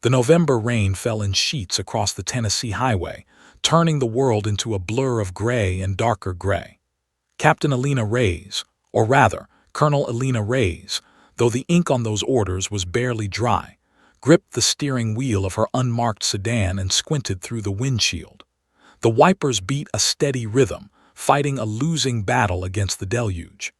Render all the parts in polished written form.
The November rain fell in sheets across the Tennessee highway, turning the world into a blur of gray and darker gray. Captain Alina Reyes, or rather, Colonel Alina Reyes, though the ink on those orders was barely dry, gripped the steering wheel of her unmarked sedan and squinted through the windshield. The wipers beat a steady rhythm, fighting a losing battle against the deluge.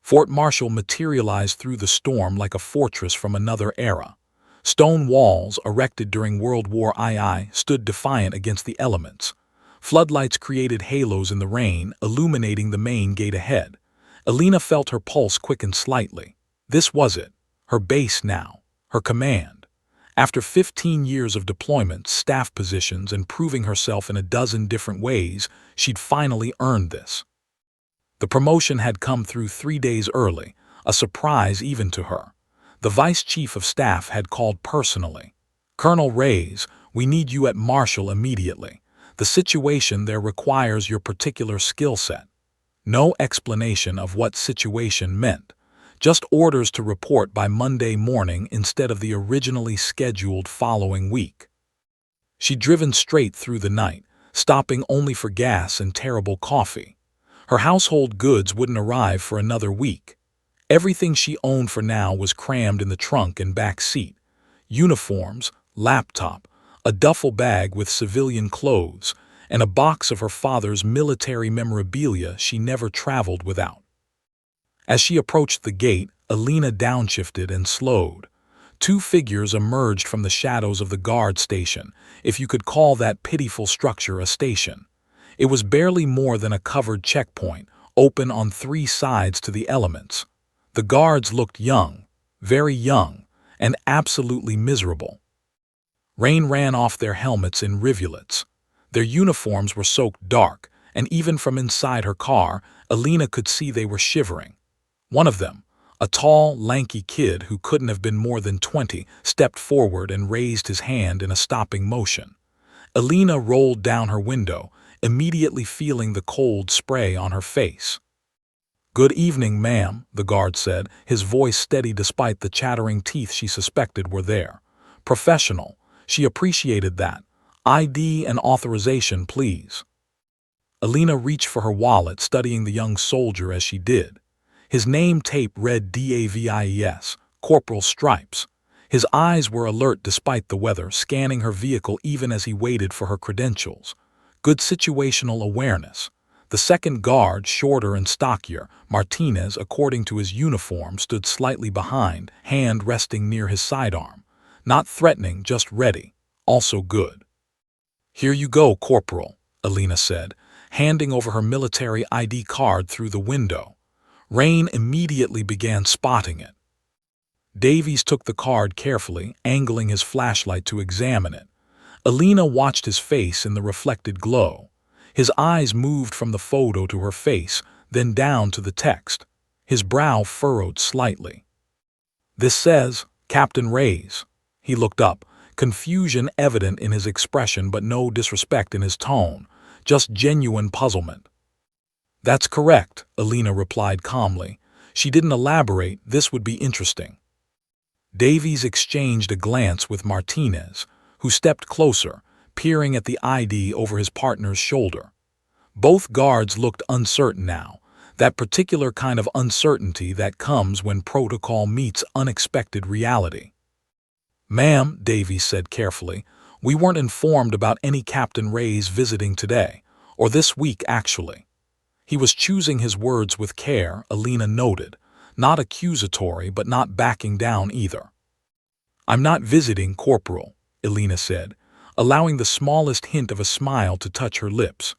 Fort Marshall materialized through the storm like a fortress from another era. Stone walls, erected during World War II, stood defiant against the elements. Floodlights created halos in the rain, illuminating the main gate ahead. Alina felt her pulse quicken slightly. This was it, her base now, her command. After 15 years of deployment, staff positions, and proving herself in a dozen different ways, she'd finally earned this. The promotion had come through 3 days early, a surprise even to her. The Vice Chief of Staff had called personally. "Colonel Reyes, we need you at Marshall immediately. The situation there requires your particular skill set." No explanation of what situation meant. Just orders to report by Monday morning instead of the originally scheduled following week. She'd driven straight through the night, stopping only for gas and terrible coffee. Her household goods wouldn't arrive for another week. Everything she owned for now was crammed in the trunk and back seat. Uniforms, laptop, a duffel bag with civilian clothes, and a box of her father's military memorabilia she never traveled without. As she approached the gate, Alina downshifted and slowed. 2 figures emerged from the shadows of the guard station, if you could call that pitiful structure a station. It was barely more than a covered checkpoint, open on 3 sides to the elements. The guards looked young, very young, and absolutely miserable. Rain ran off their helmets in rivulets. Their uniforms were soaked dark, and even from inside her car, Alina could see they were shivering. One of them, a tall, lanky kid who couldn't have been more than 20, stepped forward and raised his hand in a stopping motion. Alina rolled down her window, immediately feeling the cold spray on her face. "Good evening, ma'am," the guard said, his voice steady despite the chattering teeth she suspected were there. Professional. She appreciated that. "ID and authorization, please." Alina reached for her wallet, studying the young soldier as she did. His name tape read DAVIES, Corporal Stripes. His eyes were alert despite the weather, scanning her vehicle even as he waited for her credentials. Good situational awareness. The second guard, shorter and stockier, Martinez, according to his uniform, stood slightly behind, hand resting near his sidearm. Not threatening, just ready. Also good. "Here you go, Corporal," Alina said, handing over her military ID card through the window. Rain immediately began spotting it. Davies took the card carefully, angling his flashlight to examine it. Alina watched his face in the reflected glow. His eyes moved from the photo to her face, then down to the text. His brow furrowed slightly. "This says, Captain Reyes." He looked up, confusion evident in his expression but no disrespect in his tone, just genuine puzzlement. "That's correct," Alina replied calmly. She didn't elaborate, this would be interesting. Davies exchanged a glance with Martinez, who stepped closer, peering at the ID over his partner's shoulder. Both guards looked uncertain now, that particular kind of uncertainty that comes when protocol meets unexpected reality. "Ma'am," Davies said carefully, "we weren't informed about any Captain Reyes visiting today, or this week actually." He was choosing his words with care, Alina noted, not accusatory but not backing down either. "I'm not visiting, Corporal," Alina said, allowing the smallest hint of a smile to touch her lips.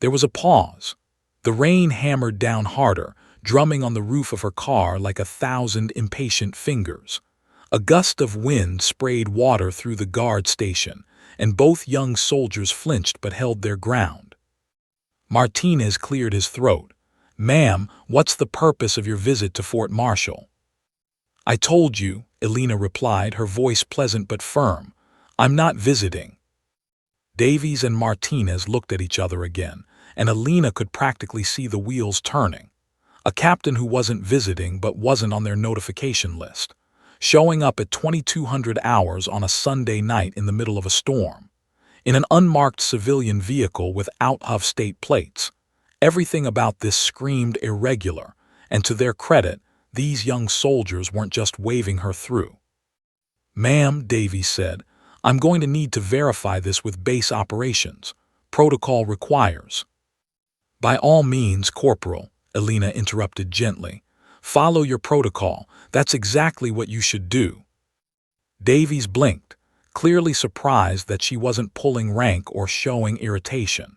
There was a pause. The rain hammered down harder, drumming on the roof of her car like 1,000 impatient fingers. A gust of wind sprayed water through the guard station, and both young soldiers flinched but held their ground. Martinez cleared his throat. "Ma'am, what's the purpose of your visit to Fort Marshall?" "I told you," Alina replied, her voice pleasant but firm. "I'm not visiting." Davies and Martinez looked at each other again, and Alina could practically see the wheels turning. A captain who wasn't visiting but wasn't on their notification list. showing up at 2200 hours on a Sunday night in the middle of a storm, in an unmarked civilian vehicle with out-of-state plates. Everything about this screamed irregular, and to their credit, these young soldiers weren't just waving her through. "Ma'am," Davies said, "I'm going to need to verify this with base operations. Protocol requires." "By all means, Corporal," Alina interrupted gently. "Follow your protocol. That's exactly what you should do." Davies blinked, clearly surprised that she wasn't pulling rank or showing irritation.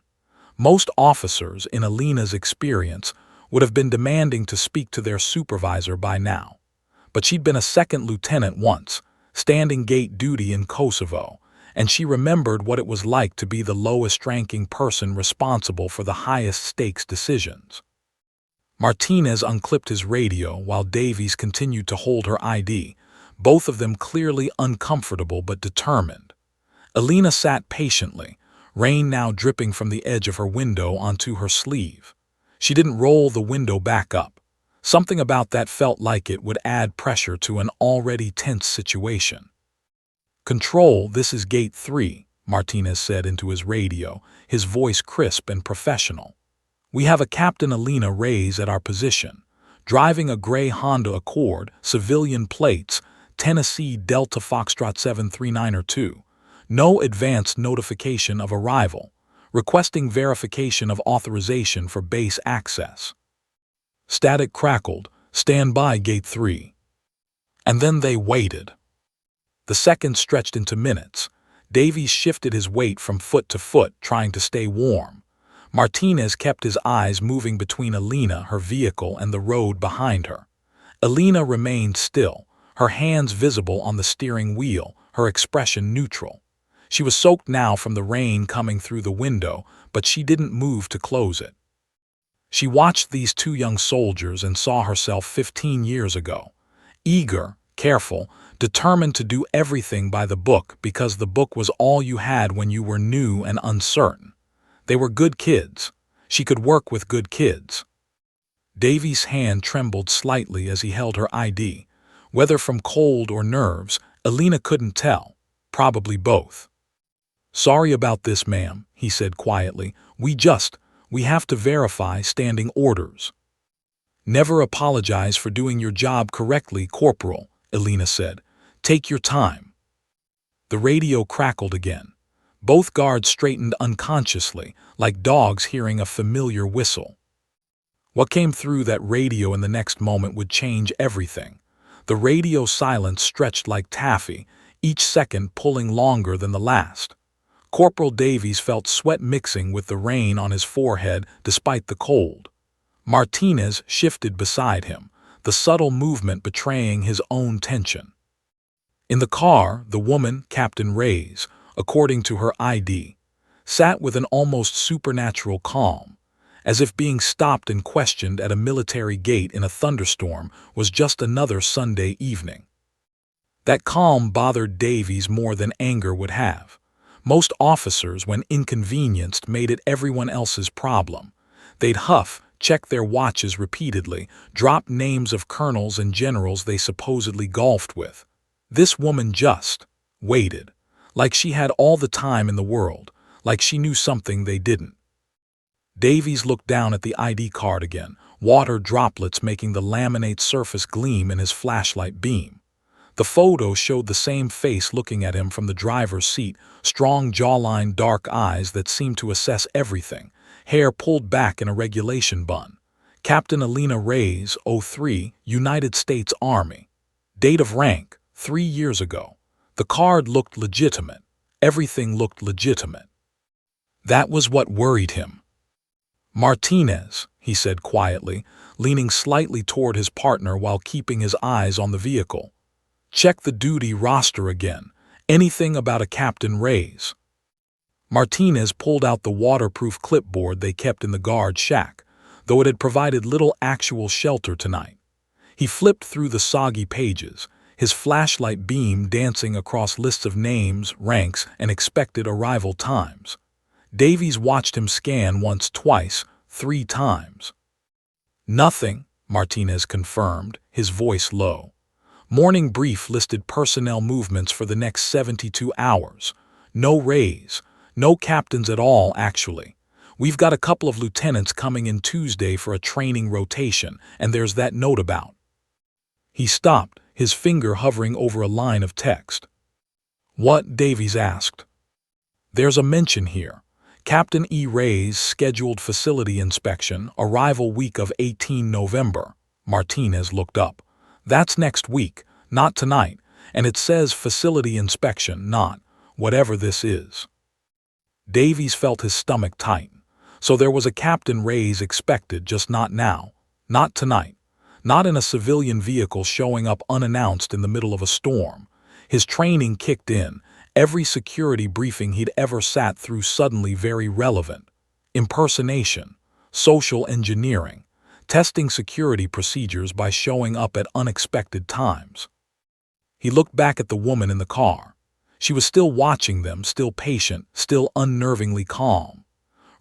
Most officers, in Alina's experience, would have been demanding to speak to their supervisor by now. But she'd been a second lieutenant once, standing gate duty in Kosovo, and she remembered what it was like to be the lowest-ranking person responsible for the highest-stakes decisions. Martinez unclipped his radio while Davies continued to hold her ID, both of them clearly uncomfortable but determined. Alina sat patiently, rain now dripping from the edge of her window onto her sleeve. She didn't roll the window back up. Something about that felt like it would add pressure to an already tense situation. "Control, this is Gate 3, Martinez said into his radio, his voice crisp and professional. "We have a Captain Alina Reyes at our position, driving a gray Honda Accord, civilian plates, Tennessee Delta Foxtrot 73902. No advance notification of arrival. Requesting verification of authorization for base access." Static crackled. "Stand by, Gate 3. And then they waited. The seconds stretched into minutes. Davies shifted his weight from foot to foot, trying to stay warm. Martinez kept his eyes moving between Alina, her vehicle, and the road behind her. Alina remained still, her hands visible on the steering wheel, her expression neutral. She was soaked now from the rain coming through the window, but she didn't move to close it. She watched these two young soldiers and saw herself 15 years ago. Eager, careful, determined to do everything by the book because the book was all you had when you were new and uncertain. They were good kids. She could work with good kids. Davies' hand trembled slightly as he held her ID. Whether from cold or nerves, Alina couldn't tell. Probably both. "Sorry about this, ma'am," he said quietly. We have to verify standing orders." "Never apologize for doing your job correctly, Corporal," Alina said. "Take your time." The radio crackled again. Both guards straightened unconsciously, like dogs hearing a familiar whistle. What came through that radio in the next moment would change everything. The radio silence stretched like taffy, each second pulling longer than the last. Corporal Davies felt sweat mixing with the rain on his forehead despite the cold. Martinez shifted beside him, the subtle movement betraying his own tension. In the car, the woman, Captain Reyes, according to her ID, sat with an almost supernatural calm, as if being stopped and questioned at a military gate in a thunderstorm was just another Sunday evening. That calm bothered Davies more than anger would have. Most officers, when inconvenienced, made it everyone else's problem. They'd huff, check their watches repeatedly, drop names of colonels and generals they supposedly golfed with. This woman just waited, like she had all the time in the world, like she knew something they didn't. Davies looked down at the ID card again, water droplets making the laminate surface gleam in his flashlight beam. The photo showed the same face looking at him from the driver's seat, strong jawline, dark eyes that seemed to assess everything, hair pulled back in a regulation bun. Captain Alina Reyes, 03, United States Army. Date of rank, 3 years ago. The card looked legitimate. Everything looked legitimate. That was what worried him. "Martinez," he said quietly, leaning slightly toward his partner while keeping his eyes on the vehicle. "Check the duty roster again. Anything about a Captain Reyes?" Martinez pulled out the waterproof clipboard they kept in the guard shack, though it had provided little actual shelter tonight. He flipped through the soggy pages, his flashlight beam dancing across lists of names, ranks, and expected arrival times. Davies watched him scan once, twice, 3 times. "Nothing," Martinez confirmed, his voice low. Morning brief listed personnel movements for the next 72 hours. No raise. No captains at all, actually. We've got a couple of lieutenants coming in Tuesday for a training rotation, and there's that note about. He stopped, his finger hovering over a line of text. What? Davies asked. There's a mention here. Captain E. Ray's scheduled facility inspection, arrival week of 18 November. Martinez looked up. That's next week, not tonight, and it says facility inspection, not whatever this is. Davies felt his stomach tighten. So there was a Captain Ray's expected, just not now, not tonight, not in a civilian vehicle showing up unannounced in the middle of a storm. His training kicked in, every security briefing he'd ever sat through suddenly very relevant. Impersonation, social engineering, testing security procedures by showing up at unexpected times. He looked back at the woman in the car. She was still watching them, still patient, still unnervingly calm.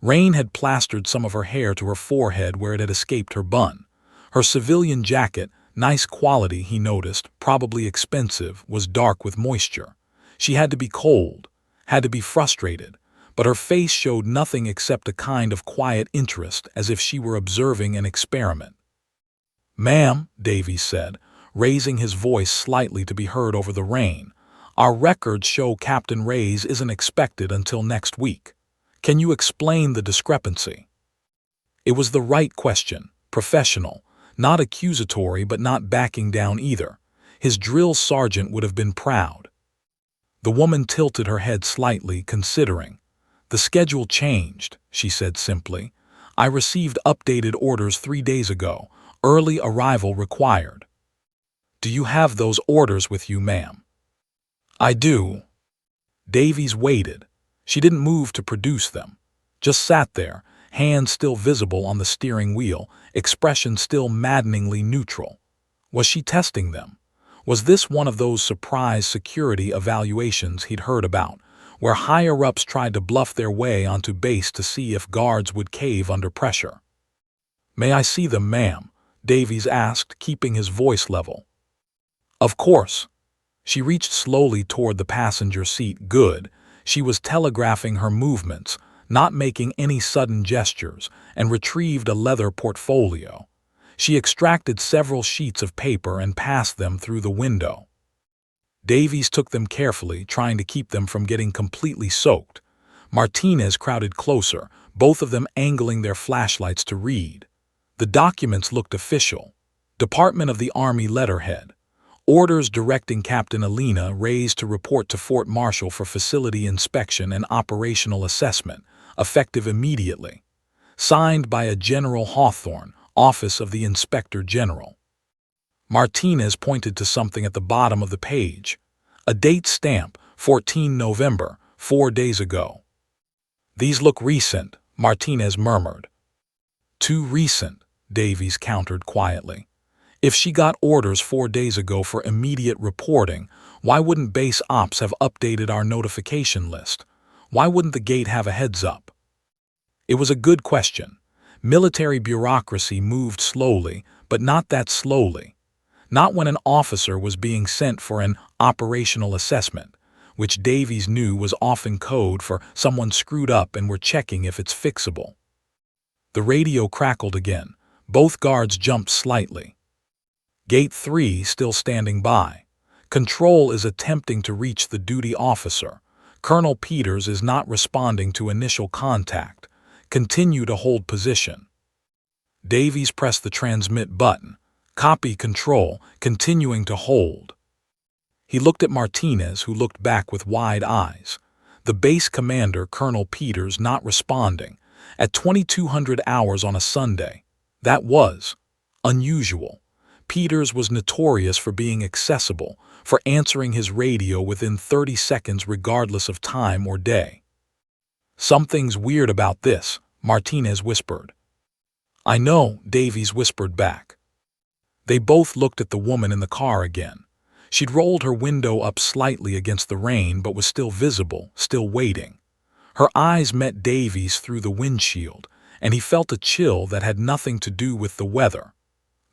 Rain had plastered some of her hair to her forehead where it had escaped her bun. Her civilian jacket, nice quality he noticed, probably expensive, was dark with moisture. She had to be cold, had to be frustrated, but her face showed nothing except a kind of quiet interest, as if she were observing an experiment. "Ma'am," Davies said, raising his voice slightly to be heard over the rain, "our records show Captain Ray's isn't expected until next week. Can you explain the discrepancy?" It was the right question, professional, not accusatory but not backing down either. His drill sergeant would have been proud. The woman tilted her head slightly, considering. "The schedule changed," she said simply. "I received updated orders 3 days ago. Early arrival required." "Do you have those orders with you, ma'am?" "I do." Davies waited. She didn't move to produce them. Just sat there, hands still visible on the steering wheel, expression still maddeningly neutral. Was she testing them? Was this one of those surprise security evaluations he'd heard about, where higher-ups tried to bluff their way onto base to see if guards would cave under pressure? "May I see them, ma'am?" Davies asked, keeping his voice level. "Of course." She reached slowly toward the passenger seat. Good. She was telegraphing her movements, not making any sudden gestures, and retrieved a leather portfolio. She extracted several sheets of paper and passed them through the window. Davies took them carefully, trying to keep them from getting completely soaked. Martinez crowded closer, both of them angling their flashlights to read. The documents looked official. Department of the Army letterhead. Orders directing Captain Alina Ray's to report to Fort Marshall for facility inspection and operational assessment, effective immediately. Signed by a General Hawthorne, Office of the Inspector General. Martinez pointed to something at the bottom of the page. A date stamp, 14 November, 4 days ago. "These look recent," Martinez murmured. "Too recent," Davies countered quietly. "If she got orders 4 days ago for immediate reporting, why wouldn't base ops have updated our notification list? Why wouldn't the gate have a heads up?" It was a good question. Military bureaucracy moved slowly, but not that slowly. Not when an officer was being sent for an operational assessment, which Davies knew was often code for someone screwed up and we're checking if it's fixable. The radio crackled again. Both guards jumped slightly. Gate 3 still standing by. Control is attempting to reach the duty officer. Colonel Peters is not responding to initial contact. Continue to hold position. Davies pressed the transmit button. Copy Control, continuing to hold. He looked at Martinez, who looked back with wide eyes. The base commander, Colonel Peters, not responding. At 2200 hours on a Sunday. That was unusual. Peters was notorious for being accessible, for answering his radio within 30 seconds regardless of time or day. "Something's weird about this," Martinez whispered. "I know," Davies whispered back. They both looked at the woman in the car again. She'd rolled her window up slightly against the rain but was still visible, still waiting. Her eyes met Davies through the windshield, and he felt a chill that had nothing to do with the weather.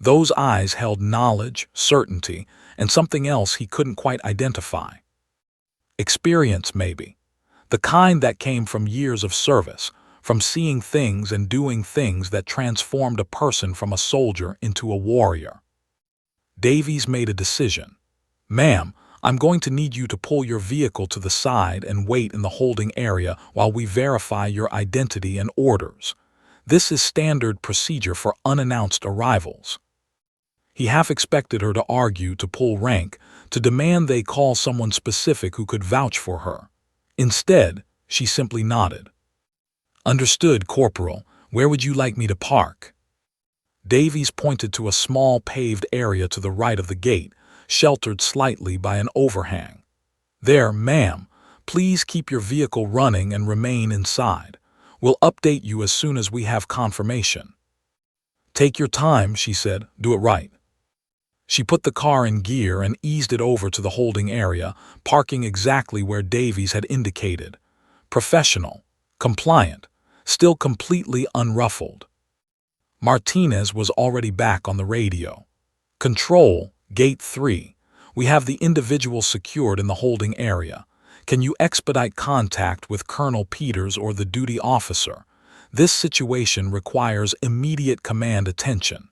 Those eyes held knowledge, certainty, and something else he couldn't quite identify. Experience, maybe. The kind that came from years of service, from seeing things and doing things that transformed a person from a soldier into a warrior. Davies made a decision. "Ma'am, I'm going to need you to pull your vehicle to the side and wait in the holding area while we verify your identity and orders. This is standard procedure for unannounced arrivals." He half expected her to argue, to pull rank, to demand they call someone specific who could vouch for her. Instead, she simply nodded. "Understood, Corporal. Where would you like me to park?" Davies pointed to a small paved area to the right of the gate, sheltered slightly by an overhang. "There, ma'am. Please keep your vehicle running and remain inside. We'll update you as soon as we have confirmation." "Take your time," she said. "Do it right." She put the car in gear and eased it over to the holding area, parking exactly where Davies had indicated. Professional, compliant, still completely unruffled. Martinez was already back on the radio. "Control, Gate 3. We have the individual secured in the holding area. Can you expedite contact with Colonel Peters or the duty officer? This situation requires immediate command attention."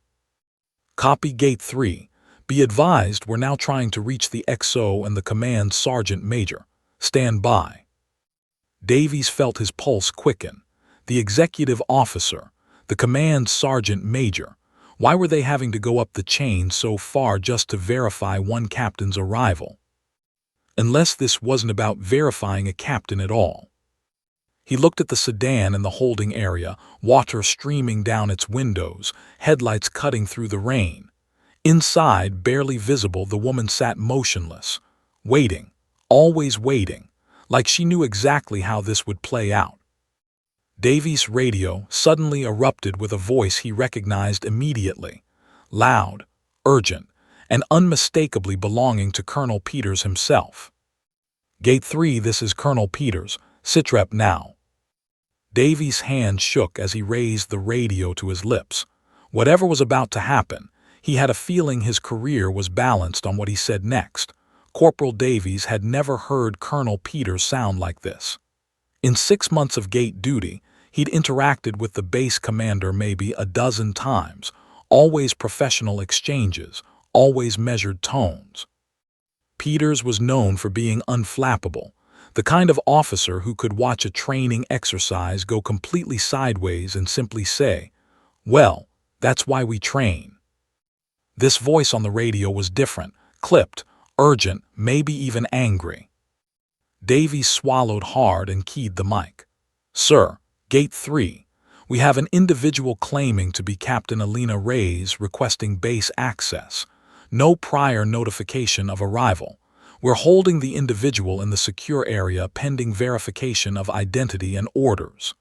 "Copy, Gate 3. Be advised we're now trying to reach the XO and the command sergeant major. Stand by." Davies felt his pulse quicken. The executive officer, the command sergeant major. Why were they having to go up the chain so far just to verify one captain's arrival? Unless this wasn't about verifying a captain at all. He looked at the sedan in the holding area, water streaming down its windows, headlights cutting through the rain. Inside, barely visible, the woman sat motionless, waiting, always waiting, like she knew exactly how this would play out. Davies' radio suddenly erupted with a voice he recognized immediately, loud, urgent, and unmistakably belonging to Colonel Peters himself. "Gate 3, this is Colonel Peters. Sitrep now." Davies' hand shook as he raised the radio to his lips. Whatever was about to happen, he had a feeling his career was balanced on what he said next. Corporal Davies had never heard Colonel Peters sound like this. In 6 months of gate duty, he'd interacted with the base commander maybe a dozen times, always professional exchanges, always measured tones. Peters was known for being unflappable, the kind of officer who could watch a training exercise go completely sideways and simply say, "Well, that's why we train." This voice on the radio was different, clipped, urgent, maybe even angry. Davies swallowed hard and keyed the mic. "Sir, Gate 3. We have an individual claiming to be Captain Alina Reyes requesting base access. No prior notification of arrival. We're holding the individual in the secure area pending verification of identity and orders."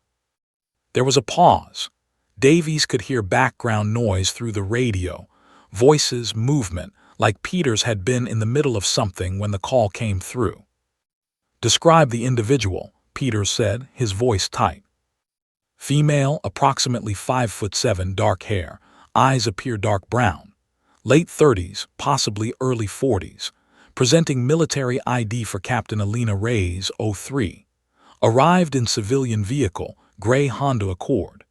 There was a pause. Davies could hear background noise through the radio, voices, movement, like Peters had been in the middle of something when the call came through. "Describe the individual," Peters said, his voice tight. "Female, approximately 5'7", dark hair, eyes appear dark brown. Late 30s, possibly early 40s. Presenting military ID for Captain Alina Reyes, 03. Arrived in civilian vehicle, gray Honda Accord.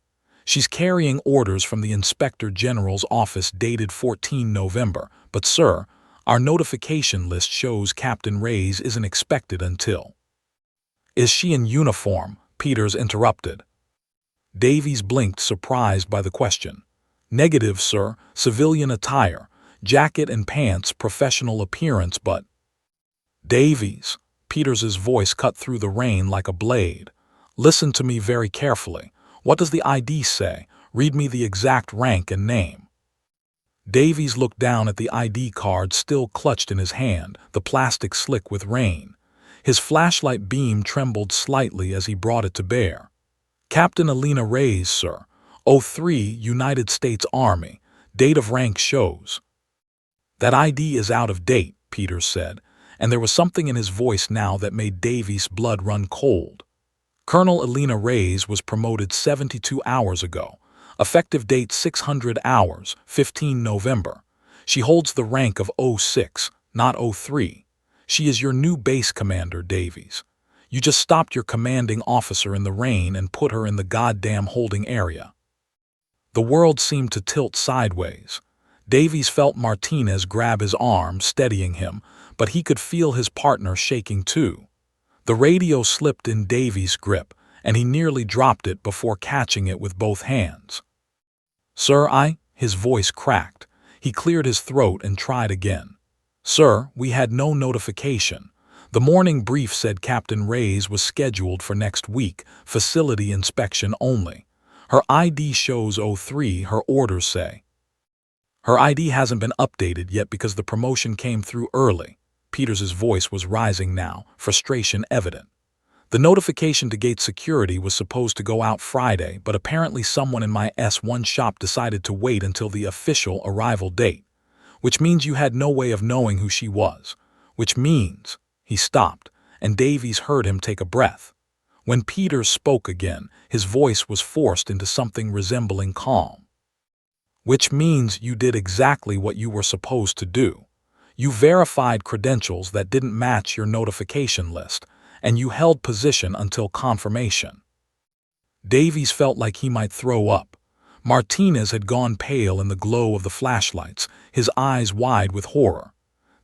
She's carrying orders from the Inspector General's office dated 14 November, but sir, our notification list shows Captain Reyes isn't expected until." "Is she in uniform?" Peters interrupted. Davies blinked, surprised by the question. "Negative, sir. Civilian attire. Jacket and pants, professional appearance, but—" "Davies," Peters's voice cut through the rain like a blade. "Listen to me very carefully. What does the ID say? Read me the exact rank and name." Davies looked down at the ID card still clutched in his hand, the plastic slick with rain. His flashlight beam trembled slightly as he brought it to bear. "Captain Alina Reyes, sir. 03, United States Army. Date of rank shows." "That ID is out of date," Peters said, and there was something in his voice now that made Davies' blood run cold. "Colonel Alina Reyes was promoted 72 hours ago. Effective date 600 hours, 15 November. She holds the rank of 06, not 03. She is your new base commander, Davies. You just stopped your commanding officer in the rain and put her in the goddamn holding area. The world seemed to tilt sideways. Davies felt Martinez grab his arm, steadying him, but he could feel his partner shaking too. The radio slipped in Davies' grip, and he nearly dropped it before catching it with both hands. Sir, his voice cracked. He cleared his throat and tried again. Sir, we had no notification. The morning brief said Captain Reyes was scheduled for next week, facility inspection only. Her ID shows 03, her orders say. Her ID hasn't been updated yet because the promotion came through early. Peters's voice was rising now, frustration evident. The notification to gate security was supposed to go out Friday, but apparently someone in my S1 shop decided to wait until the official arrival date, which means you had no way of knowing who she was, which means... He stopped, and Davies heard him take a breath. When Peters spoke again, his voice was forced into something resembling calm. Which means you did exactly what you were supposed to do. You verified credentials that didn't match your notification list, and you held position until confirmation. Davies felt like he might throw up. Martinez had gone pale in the glow of the flashlights, his eyes wide with horror.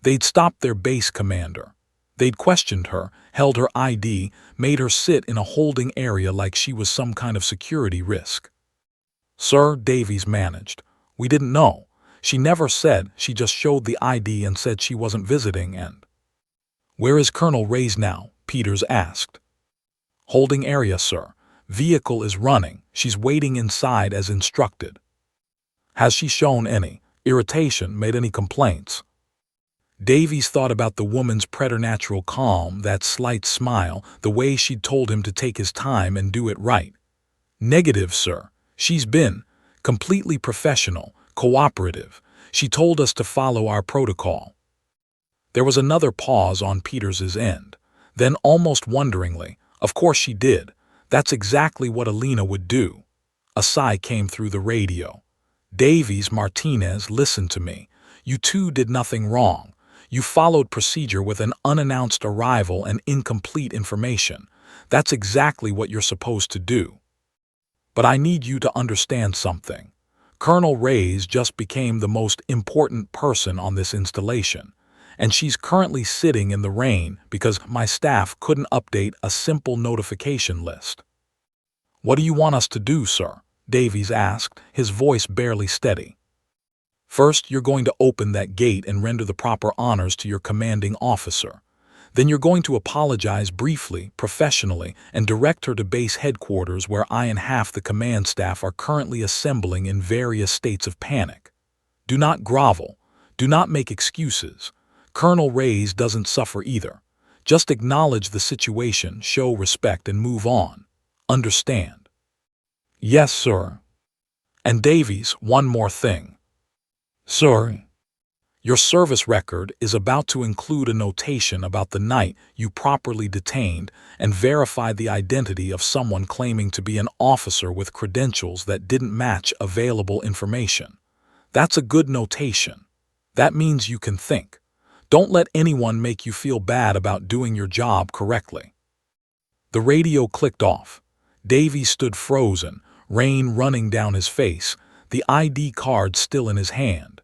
They'd stopped their base commander. They'd questioned her, held her ID, made her sit in a holding area like she was some kind of security risk. Sir, Davies managed. We didn't know. She never said, she just showed the ID and said she wasn't visiting and... Where is Colonel Reyes now? Peters asked. Holding area, sir. Vehicle is running. She's waiting inside as instructed. Has she shown any irritation, made any complaints? Davies thought about the woman's preternatural calm, that slight smile, the way she'd told him to take his time and do it right. Negative, sir. She's been completely professional, cooperative. She told us to follow our protocol. There was another pause on Peters's end. Then, almost wonderingly, of course she did. That's exactly what Alina would do. A sigh came through the radio. Davies, Martinez, listen to me. You two did nothing wrong. You followed procedure with an unannounced arrival and incomplete information. That's exactly what you're supposed to do. But I need you to understand something. Colonel Reyes just became the most important person on this installation, and she's currently sitting in the rain because my staff couldn't update a simple notification list. What do you want us to do, sir? Davies asked, his voice barely steady. First, you're going to open that gate and render the proper honors to your commanding officer. Then you're going to apologize briefly, professionally, and direct her to base headquarters where I and half the command staff are currently assembling in various states of panic. Do not grovel. Do not make excuses. Colonel Reyes doesn't suffer either. Just acknowledge the situation, show respect, and move on. Understand? Yes, sir. And Davies, one more thing. Sir, your service record is about to include a notation about the night you properly detained and verified the identity of someone claiming to be an officer with credentials that didn't match available information. That's a good notation. That means you can think. Don't let anyone make you feel bad about doing your job correctly. The radio clicked off. Davies stood frozen, rain running down his face, the ID card still in his hand.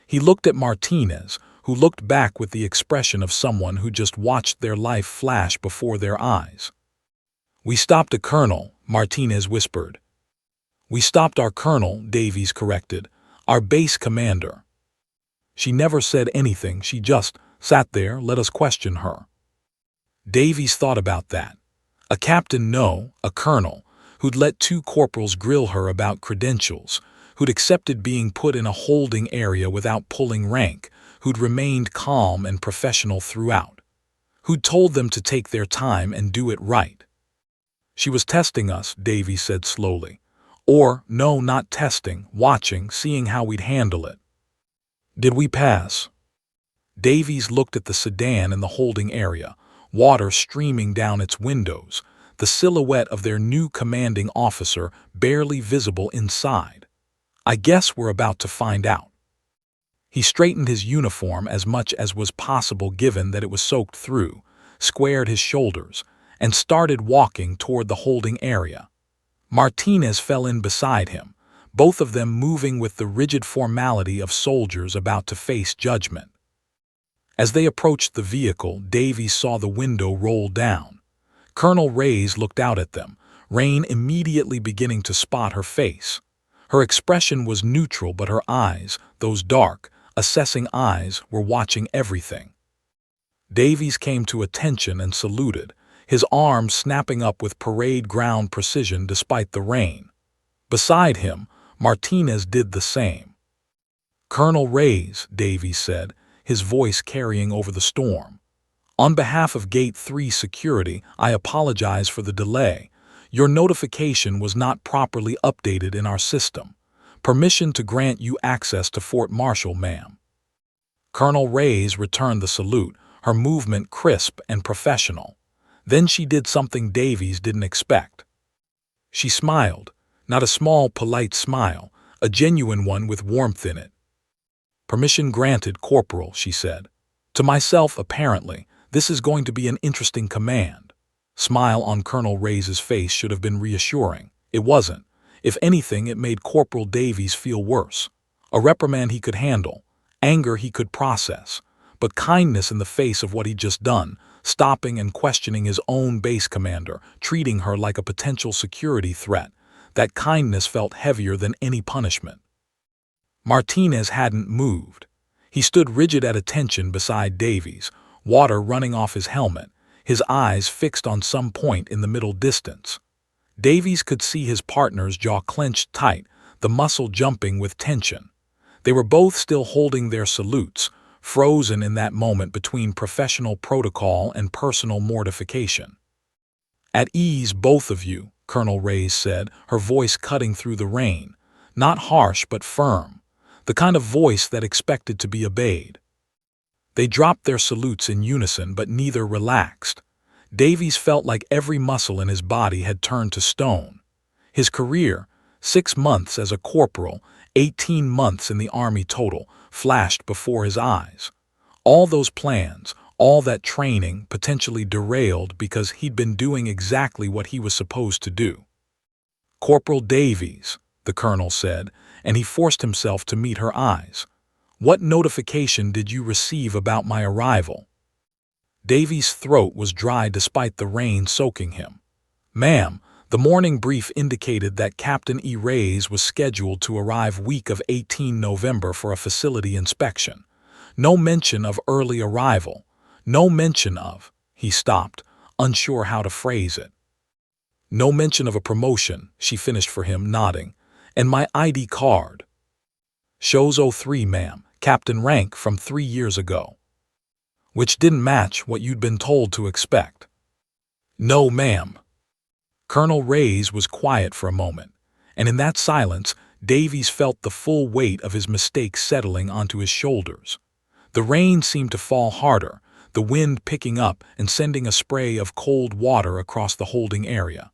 He looked at Martinez, who looked back with the expression of someone who just watched their life flash before their eyes. We stopped a colonel, Martinez whispered. We stopped our colonel, Davies corrected, our base commander. She never said anything, she just sat there, let us question her. Davies thought about that. A captain, no, a colonel, who'd let two corporals grill her about credentials, who'd accepted being put in a holding area without pulling rank, who'd remained calm and professional throughout, who'd told them to take their time and do it right. She was testing us, Davies said slowly. Or, no, not testing, watching, seeing how we'd handle it. Did we pass? Davies looked at the sedan in the holding area, water streaming down its windows, the silhouette of their new commanding officer barely visible inside. "I guess we're about to find out." He straightened his uniform as much as was possible given that it was soaked through, squared his shoulders, and started walking toward the holding area. Martinez fell in beside him, both of them moving with the rigid formality of soldiers about to face judgment. As they approached the vehicle, Davies saw the window roll down. Colonel Reyes looked out at them, Rain immediately beginning to spot her face. Her expression was neutral, but her eyes, those dark, assessing eyes, were watching everything. Davies came to attention and saluted, his arms snapping up with parade ground precision despite the rain. Beside him, Martinez did the same. "Colonel Reyes," Davies said, his voice carrying over the storm. "On behalf of Gate 3 Security, I apologize for the delay. Your notification was not properly updated in our system. Permission to grant you access to Fort Marshall, ma'am." Colonel Reyes returned the salute, her movement crisp and professional. Then she did something Davies didn't expect. She smiled, not a small, polite smile, a genuine one with warmth in it. "Permission granted, Corporal," she said. "To myself, apparently, this is going to be an interesting command." Smile on Colonel Reyes's face should have been reassuring. It wasn't. If anything, it made Corporal Davies feel worse. A reprimand he could handle, anger he could process, but kindness in the face of what he'd just done, stopping and questioning his own base commander, treating her like a potential security threat, that kindness felt heavier than any punishment. Martinez hadn't moved. He stood rigid at attention beside Davies, water running off his helmet, his eyes fixed on some point in the middle distance. Davies could see his partner's jaw clenched tight, the muscle jumping with tension. They were both still holding their salutes, frozen in that moment between professional protocol and personal mortification. "At ease, both of you," Colonel Reyes said, her voice cutting through the rain. Not harsh but firm, the kind of voice that expected to be obeyed. They dropped their salutes in unison, but neither relaxed. Davies felt like every muscle in his body had turned to stone. His career, 6 months as a corporal, 18 months in the Army total, flashed before his eyes. All those plans, all that training, potentially derailed because he'd been doing exactly what he was supposed to do. "Corporal Davies," the colonel said, and he forced himself to meet her eyes. "What notification did you receive about my arrival?" Davies' throat was dry despite the rain soaking him. "Ma'am, the morning brief indicated that Captain E. Reyes was scheduled to arrive week of 18 November for a facility inspection. No mention of early arrival. No mention of—" he stopped, unsure how to phrase it. "No mention of a promotion," she finished for him, nodding. "And my ID card." "Shows 03, ma'am, captain rank from 3 years ago." "Which didn't match what you'd been told to expect." "No, ma'am." Colonel Reyes was quiet for a moment, and in that silence, Davies felt the full weight of his mistake settling onto his shoulders. The rain seemed to fall harder, the wind picking up and sending a spray of cold water across the holding area.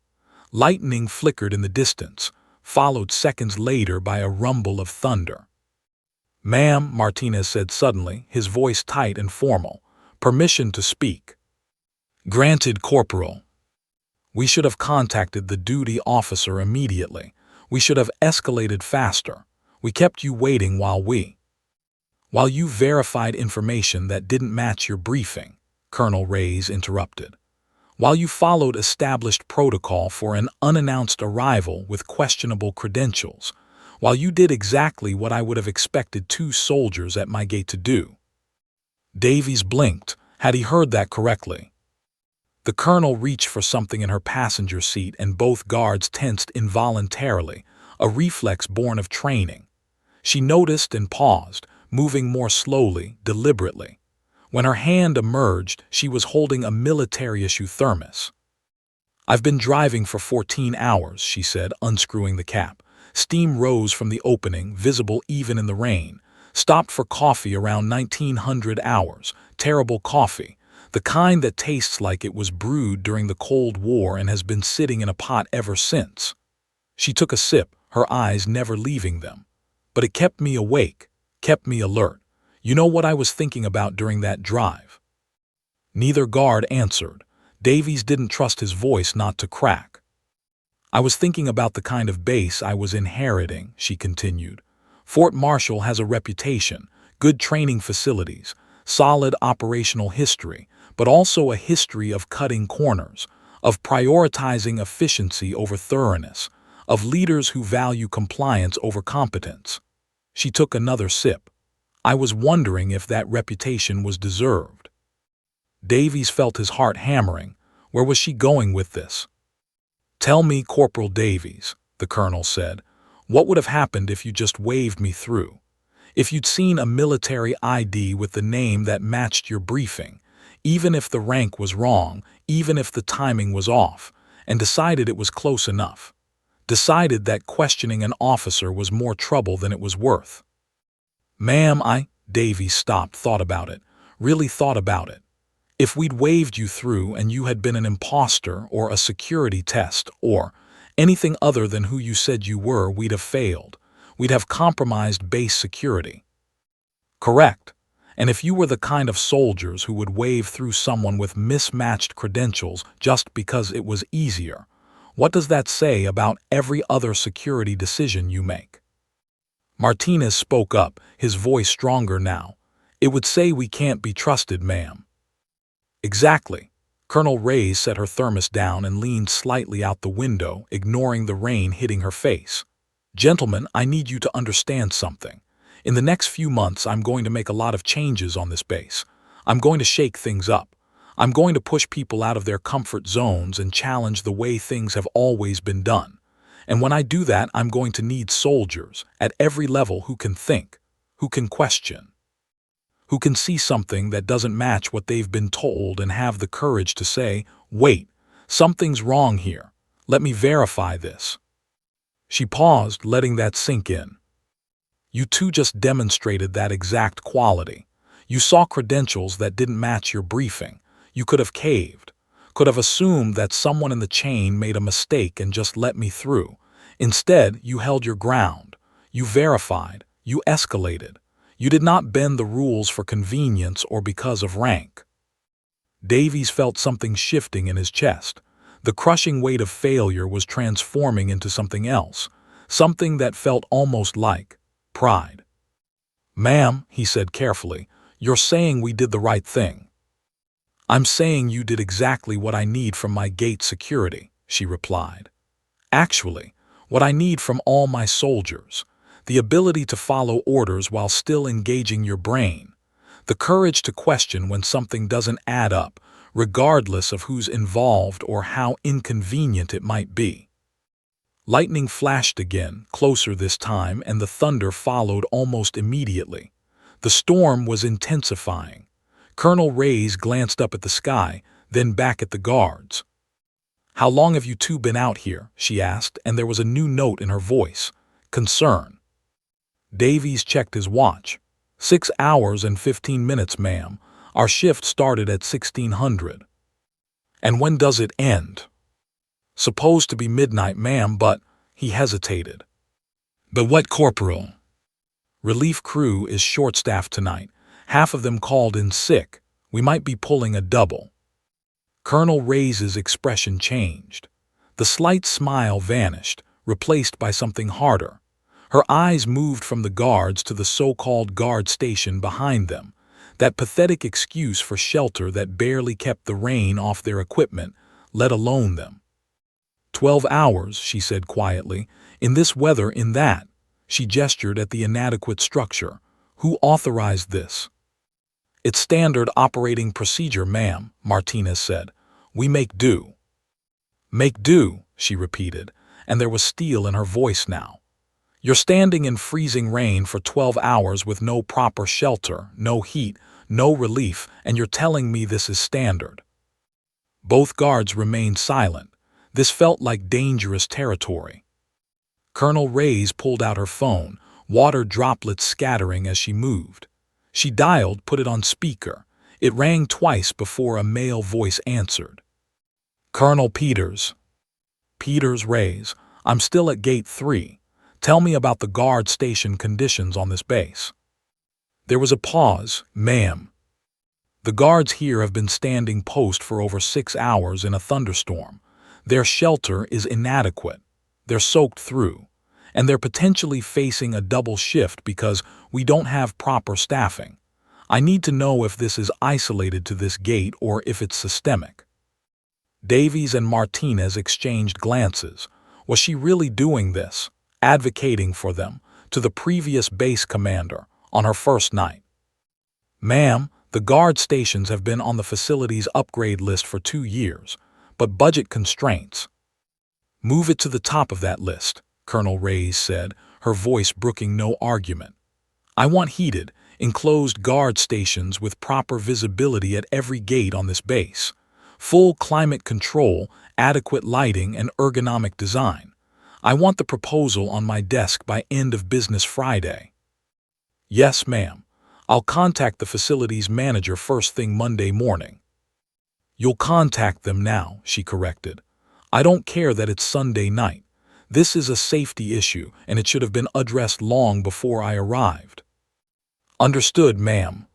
Lightning flickered in the distance, followed seconds later by a rumble of thunder. "Ma'am," Martinez said suddenly, his voice tight and formal, "permission to speak." "Granted, Corporal." "We should have contacted the duty officer immediately. We should have escalated faster. We kept you waiting while you verified information that didn't match your briefing," Colonel Reyes interrupted. "While you followed established protocol for an unannounced arrival with questionable credentials. While you did exactly what I would have expected 2 soldiers at my gate to do." Davies blinked. Had he heard that correctly? The colonel reached for something in her passenger seat and both guards tensed involuntarily, a reflex born of training. She noticed and paused, moving more slowly, deliberately. When her hand emerged, she was holding a military-issue thermos. "I've been driving for 14 hours, she said, unscrewing the cap. Steam rose from the opening, visible even in the rain. Stopped for coffee around 1900 hours. Terrible coffee. The kind that tastes like it was brewed during the Cold War and has been sitting in a pot ever since. She took a sip, her eyes never leaving them. But it kept me awake, kept me alert. You know what I was thinking about during that drive? Neither guard answered. Davies didn't trust his voice not to crack. I was thinking about the kind of base I was inheriting, she continued. Fort Marshall has a reputation, good training facilities, solid operational history, but also a history of cutting corners, of prioritizing efficiency over thoroughness, of leaders who value compliance over competence. She took another sip. I was wondering if that reputation was deserved. Davies felt his heart hammering. Where was she going with this? Tell me, Corporal Davies, the colonel said, what would have happened if you just waved me through? If you'd seen a military ID with the name that matched your briefing, even if the rank was wrong, even if the timing was off, and decided it was close enough. Decided that questioning an officer was more trouble than it was worth. Ma'am, Davies stopped, thought about it, really thought about it. If we'd waved you through and you had been an imposter or a security test or anything other than who you said you were, we'd have failed. We'd have compromised base security. Correct. And if you were the kind of soldiers who would wave through someone with mismatched credentials just because it was easier, what does that say about every other security decision you make? Martinez spoke up, his voice stronger now. It would say we can't be trusted, ma'am. Exactly. Colonel Reyes set her thermos down and leaned slightly out the window, ignoring the rain hitting her face. Gentlemen, I need you to understand something. In the next few months, I'm going to make a lot of changes on this base. I'm going to shake things up. I'm going to push people out of their comfort zones and challenge the way things have always been done. And when I do that, I'm going to need soldiers at every level who can think, who can question, who can see something that doesn't match what they've been told and have the courage to say, wait, something's wrong here. Let me verify this. She paused, letting that sink in. You two just demonstrated that exact quality. You saw credentials that didn't match your briefing. You could have caved, could have assumed that someone in the chain made a mistake and just let me through. Instead, you held your ground. You verified. You escalated. You did not bend the rules for convenience or because of rank. Davies felt something shifting in his chest. The crushing weight of failure was transforming into something else, something that felt almost like pride. Ma'am, he said carefully, you're saying we did the right thing. I'm saying you did exactly what I need from my gate security, she replied. Actually, what I need from all my soldiers. The ability to follow orders while still engaging your brain. The courage to question when something doesn't add up, regardless of who's involved or how inconvenient it might be. Lightning flashed again, closer this time, and the thunder followed almost immediately. The storm was intensifying. Colonel Reyes glanced up at the sky, then back at the guards. How long have you two been out here? She asked, and there was a new note in her voice. Concern. Davies checked his watch. 6 hours and 15 minutes, ma'am. Our shift started at 1600. And when does it end? Supposed to be midnight, ma'am, but he hesitated. But what, Corporal? Relief crew is short-staffed tonight. Half of them called in sick. We might be pulling a double. Colonel Reyes' expression changed. The slight smile vanished, replaced by something harder. Her eyes moved from the guards to the so-called guard station behind them, that pathetic excuse for shelter that barely kept the rain off their equipment, let alone them. 12 hours, she said quietly, in this weather, in that. She gestured at the inadequate structure. Who authorized this? It's standard operating procedure, ma'am, Martinez said. We make do. Make do, she repeated, and there was steel in her voice now. You're standing in freezing rain for 12 hours with no proper shelter, no heat, no relief, and you're telling me this is standard. Both guards remained silent. This felt like dangerous territory. Colonel Reyes pulled out her phone, water droplets scattering as she moved. She dialed, put it on speaker. It rang twice before a male voice answered. Colonel Peters. Peters Reyes, I'm still at Gate 3. Tell me about the guard station conditions on this base. There was a pause. Ma'am. The guards here have been standing post for over 6 hours in a thunderstorm. Their shelter is inadequate. They're soaked through. And they're potentially facing a double shift because we don't have proper staffing. I need to know if this is isolated to this gate or if it's systemic. Davies and Martinez exchanged glances. Was she really doing this, advocating for them, to the previous base commander on her first night? Ma'am, the guard stations have been on the facility's upgrade list for 2 years, but budget constraints. Move it to the top of that list, Colonel Reyes said, her voice brooking no argument. I want heated, enclosed guard stations with proper visibility at every gate on this base. Full climate control, adequate lighting, and ergonomic design. I want the proposal on my desk by end of business Friday. Yes, ma'am. I'll contact the facility's manager first thing Monday morning. You'll contact them now, she corrected. I don't care that it's Sunday night. This is a safety issue, and it should have been addressed long before I arrived. Understood, ma'am.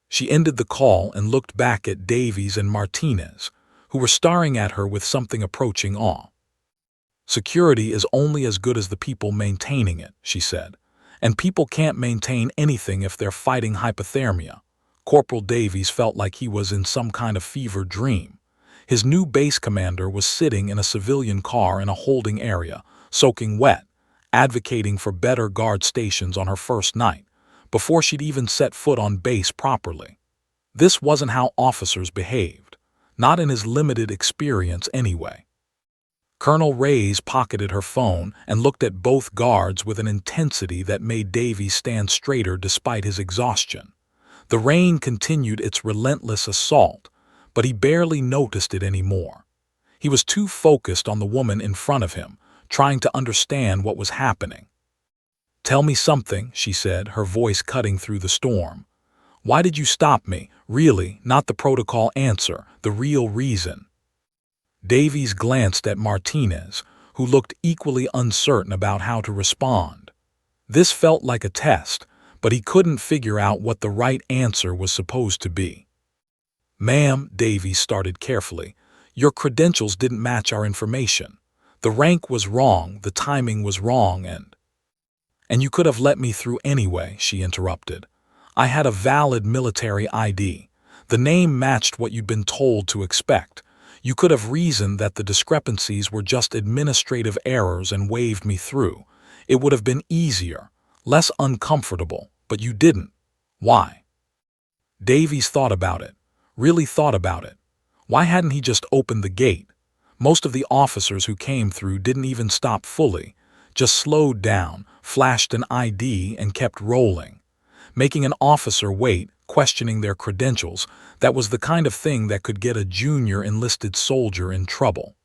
She ended the call and looked back at Davies and Martinez, who were staring at her with something approaching awe. Security is only as good as the people maintaining it, she said, and people can't maintain anything if they're fighting hypothermia. Corporal Davies felt like he was in some kind of fever dream. His new base commander was sitting in a civilian car in a holding area, soaking wet, advocating for better guard stations on her first night, before she'd even set foot on base properly. This wasn't how officers behaved, not in his limited experience anyway. Colonel Reyes pocketed her phone and looked at both guards with an intensity that made Davies stand straighter despite his exhaustion. The rain continued its relentless assault, but he barely noticed it anymore. He was too focused on the woman in front of him, trying to understand what was happening. Tell me something, she said, her voice cutting through the storm. Why did you stop me? Really, not the protocol answer, the real reason. Davies glanced at Martinez, who looked equally uncertain about how to respond. This felt like a test, but he couldn't figure out what the right answer was supposed to be. Ma'am, Davies started carefully, your credentials didn't match our information. The rank was wrong, the timing was wrong, and you could have let me through anyway, she interrupted. I had a valid military ID. The name matched what you'd been told to expect. You could have reasoned that the discrepancies were just administrative errors and waved me through. It would have been easier, less uncomfortable, but you didn't. Why? Davies thought about it, really thought about it. Why hadn't he just opened the gate? Most of the officers who came through didn't even stop fully, just slowed down, flashed an ID, and kept rolling. Making an officer wait, questioning their credentials, that was the kind of thing that could get a junior enlisted soldier in trouble.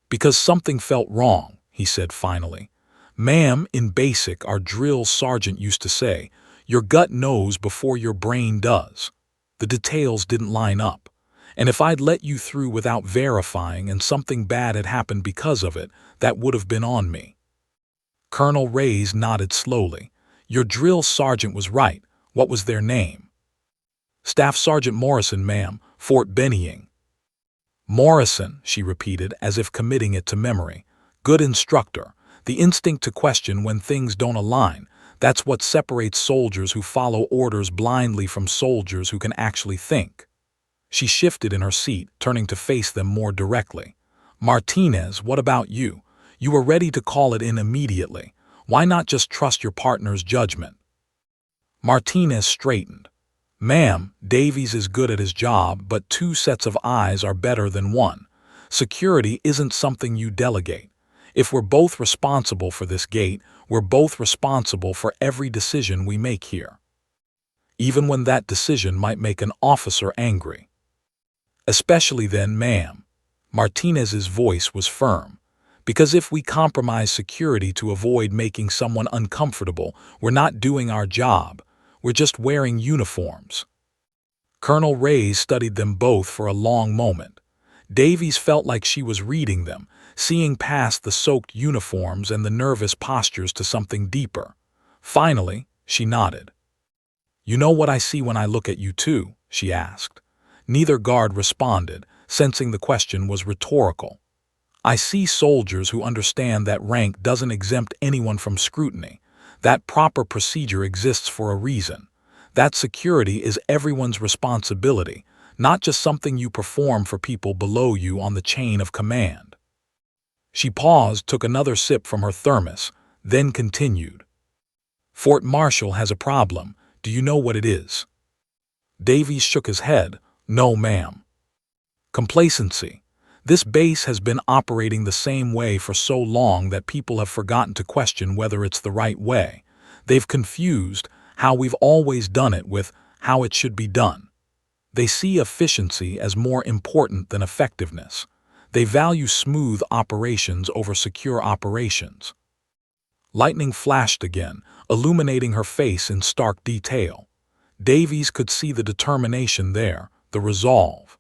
Because something felt wrong, he said finally. Ma'am, in basic, our drill sergeant used to say, your gut knows before your brain does. The details didn't line up. And if I'd let you through without verifying and something bad had happened because of it, that would have been on me. Colonel Reyes nodded slowly. Your drill sergeant was right. What was their name? Staff Sergeant Morrison, ma'am, Fort Benning. Morrison, she repeated, as if committing it to memory. Good instructor. The instinct to question when things don't align. That's what separates soldiers who follow orders blindly from soldiers who can actually think. She shifted in her seat, turning to face them more directly. Martinez, what about you? You were ready to call it in immediately. Why not just trust your partner's judgment? Martinez straightened. Ma'am, Davies is good at his job, but 2 sets of eyes are better than 1. Security isn't something you delegate. If we're both responsible for this gate, we're both responsible for every decision we make here. Even when that decision might make an officer angry. Especially then, ma'am. Martinez's voice was firm. Because if we compromise security to avoid making someone uncomfortable, we're not doing our job. We're just wearing uniforms. Colonel Reyes studied them both for a long moment. Davies felt like she was reading them, seeing past the soaked uniforms and the nervous postures to something deeper. Finally, she nodded. "You know what I see when I look at you too?" she asked. Neither guard responded, sensing the question was rhetorical. "I see soldiers who understand that rank doesn't exempt anyone from scrutiny. That proper procedure exists for a reason. That security is everyone's responsibility, not just something you perform for people below you on the chain of command." She paused, took another sip from her thermos, then continued. "Fort Marshall has a problem. Do you know what it is?" Davies shook his head. "No, ma'am." "Complacency. This base has been operating the same way for so long that people have forgotten to question whether it's the right way. They've confused how we've always done it with how it should be done. They see efficiency as more important than effectiveness. They value smooth operations over secure operations." Lightning flashed again, illuminating her face in stark detail. Davies could see the determination there, the resolve.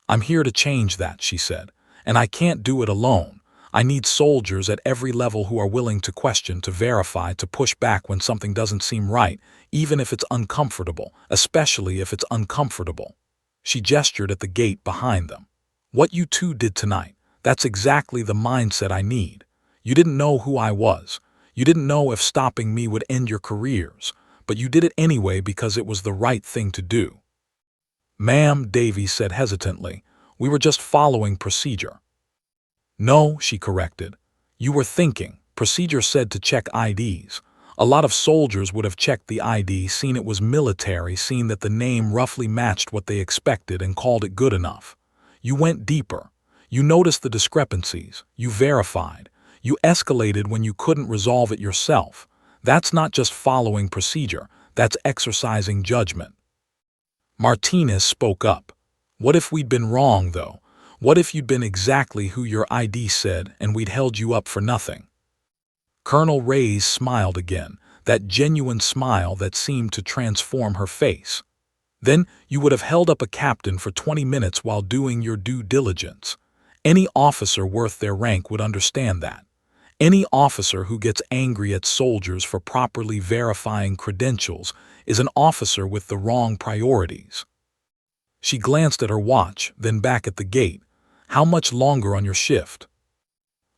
"I'm here to change that," she said, "and I can't do it alone. I need soldiers at every level who are willing to question, to verify, to push back when something doesn't seem right, even if it's uncomfortable, especially if it's uncomfortable." She gestured at the gate behind them. "What you two did tonight, that's exactly the mindset I need. You didn't know who I was. You didn't know if stopping me would end your careers, but you did it anyway because it was the right thing to do." "Ma'am," Davies said hesitantly, "we were just following procedure." "No," she corrected. "You were thinking. Procedure said to check IDs. A lot of soldiers would have checked the ID, seen it was military, seen that the name roughly matched what they expected, and called it good enough. You went deeper. You noticed the discrepancies. You verified. You escalated when you couldn't resolve it yourself. That's not just following procedure. That's exercising judgment." Martinez spoke up. "What if we'd been wrong, though? What if you'd been exactly who your ID said and we'd held you up for nothing?" Colonel Reyes smiled again, that genuine smile that seemed to transform her face. "Then you would have held up a captain for 20 minutes while doing your due diligence. Any officer worth their rank would understand that. Any officer who gets angry at soldiers for properly verifying credentials is an officer with the wrong priorities." She glanced at her watch, then back at the gate. "How much longer on your shift?"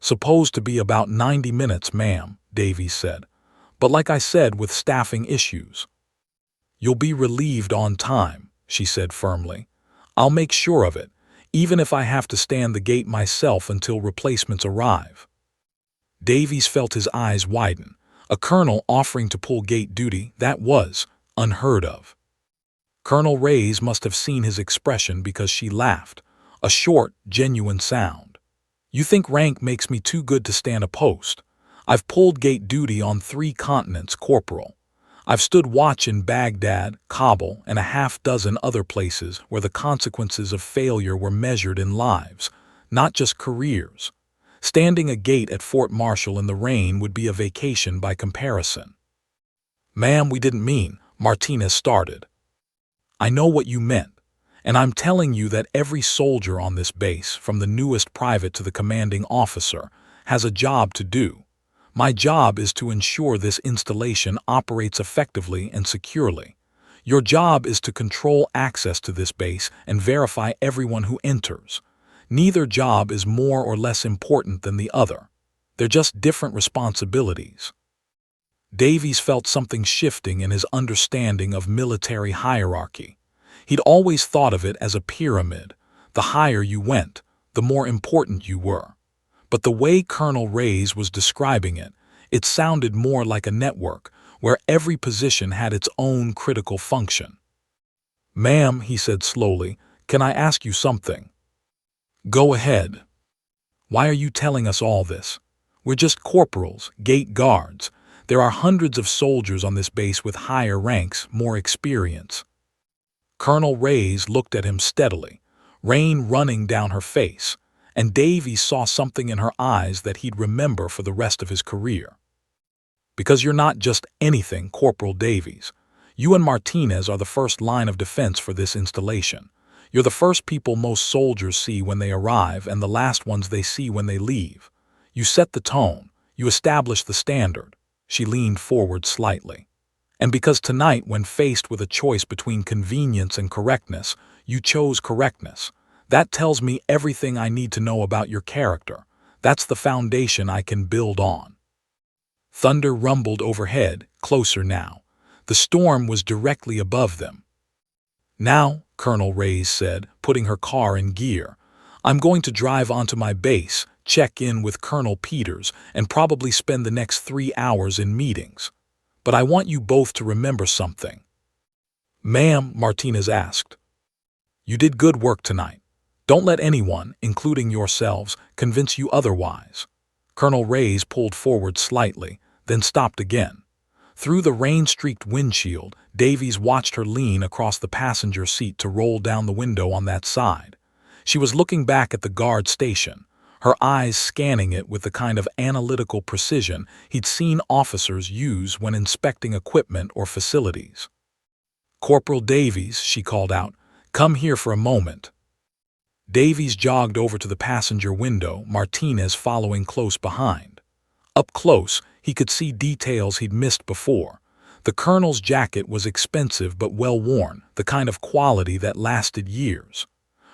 "Supposed to be about 90 minutes, ma'am," Davies said. "But like I said, with staffing issues." "You'll be relieved on time," she said firmly. "I'll make sure of it, even if I have to stand the gate myself until replacements arrive." Davies felt his eyes widen. A colonel offering to pull gate duty, that was unheard of. Colonel Reyes must have seen his expression because she laughed, a short, genuine sound. "You think rank makes me too good to stand a post? I've pulled gate duty on 3 continents, Corporal. I've stood watch in Baghdad, Kabul, and a half-dozen other places where the consequences of failure were measured in lives, not just careers. Standing a gate at Fort Marshall in the rain would be a vacation by comparison." "Ma'am, we didn't mean," Martinez started. "I know what you meant, and I'm telling you that every soldier on this base, from the newest private to the commanding officer, has a job to do. My job is to ensure this installation operates effectively and securely. Your job is to control access to this base and verify everyone who enters. Neither job is more or less important than the other. They're just different responsibilities." Davies felt something shifting in his understanding of military hierarchy. He'd always thought of it as a pyramid. The higher you went, the more important you were. But the way Colonel Reyes was describing it, it sounded more like a network, where every position had its own critical function. "Ma'am," he said slowly, "can I ask you something?" "Go ahead." "Why are you telling us all this? We're just corporals, gate guards. There are hundreds of soldiers on this base with higher ranks, more experience." Colonel Reyes looked at him steadily, rain running down her face, and Davies saw something in her eyes that he'd remember for the rest of his career. "Because you're not just anything, Corporal Davies. You and Martinez are the first line of defense for this installation. You're the first people most soldiers see when they arrive and the last ones they see when they leave. You set the tone. You establish the standard." She leaned forward slightly. "And because tonight, when faced with a choice between convenience and correctness, you chose correctness. That tells me everything I need to know about your character. That's the foundation I can build on." Thunder rumbled overhead, closer now. The storm was directly above them. "Now," Colonel Reyes said, putting her car in gear, "I'm going to drive onto my base, check in with Colonel Peters, and probably spend the next 3 hours in meetings. But I want you both to remember something." "Ma'am," Martinez asked. "You did good work tonight. Don't let anyone, including yourselves, convince you otherwise." Colonel Reyes pulled forward slightly, then stopped again. Through the rain-streaked windshield, Davies watched her lean across the passenger seat to roll down the window on that side. She was looking back at the guard station, her eyes scanning it with the kind of analytical precision he'd seen officers use when inspecting equipment or facilities. "Corporal Davies," she called out, "come here for a moment." Davies jogged over to the passenger window, Martinez following close behind. Up close, he could see details he'd missed before. The colonel's jacket was expensive but well-worn, the kind of quality that lasted years.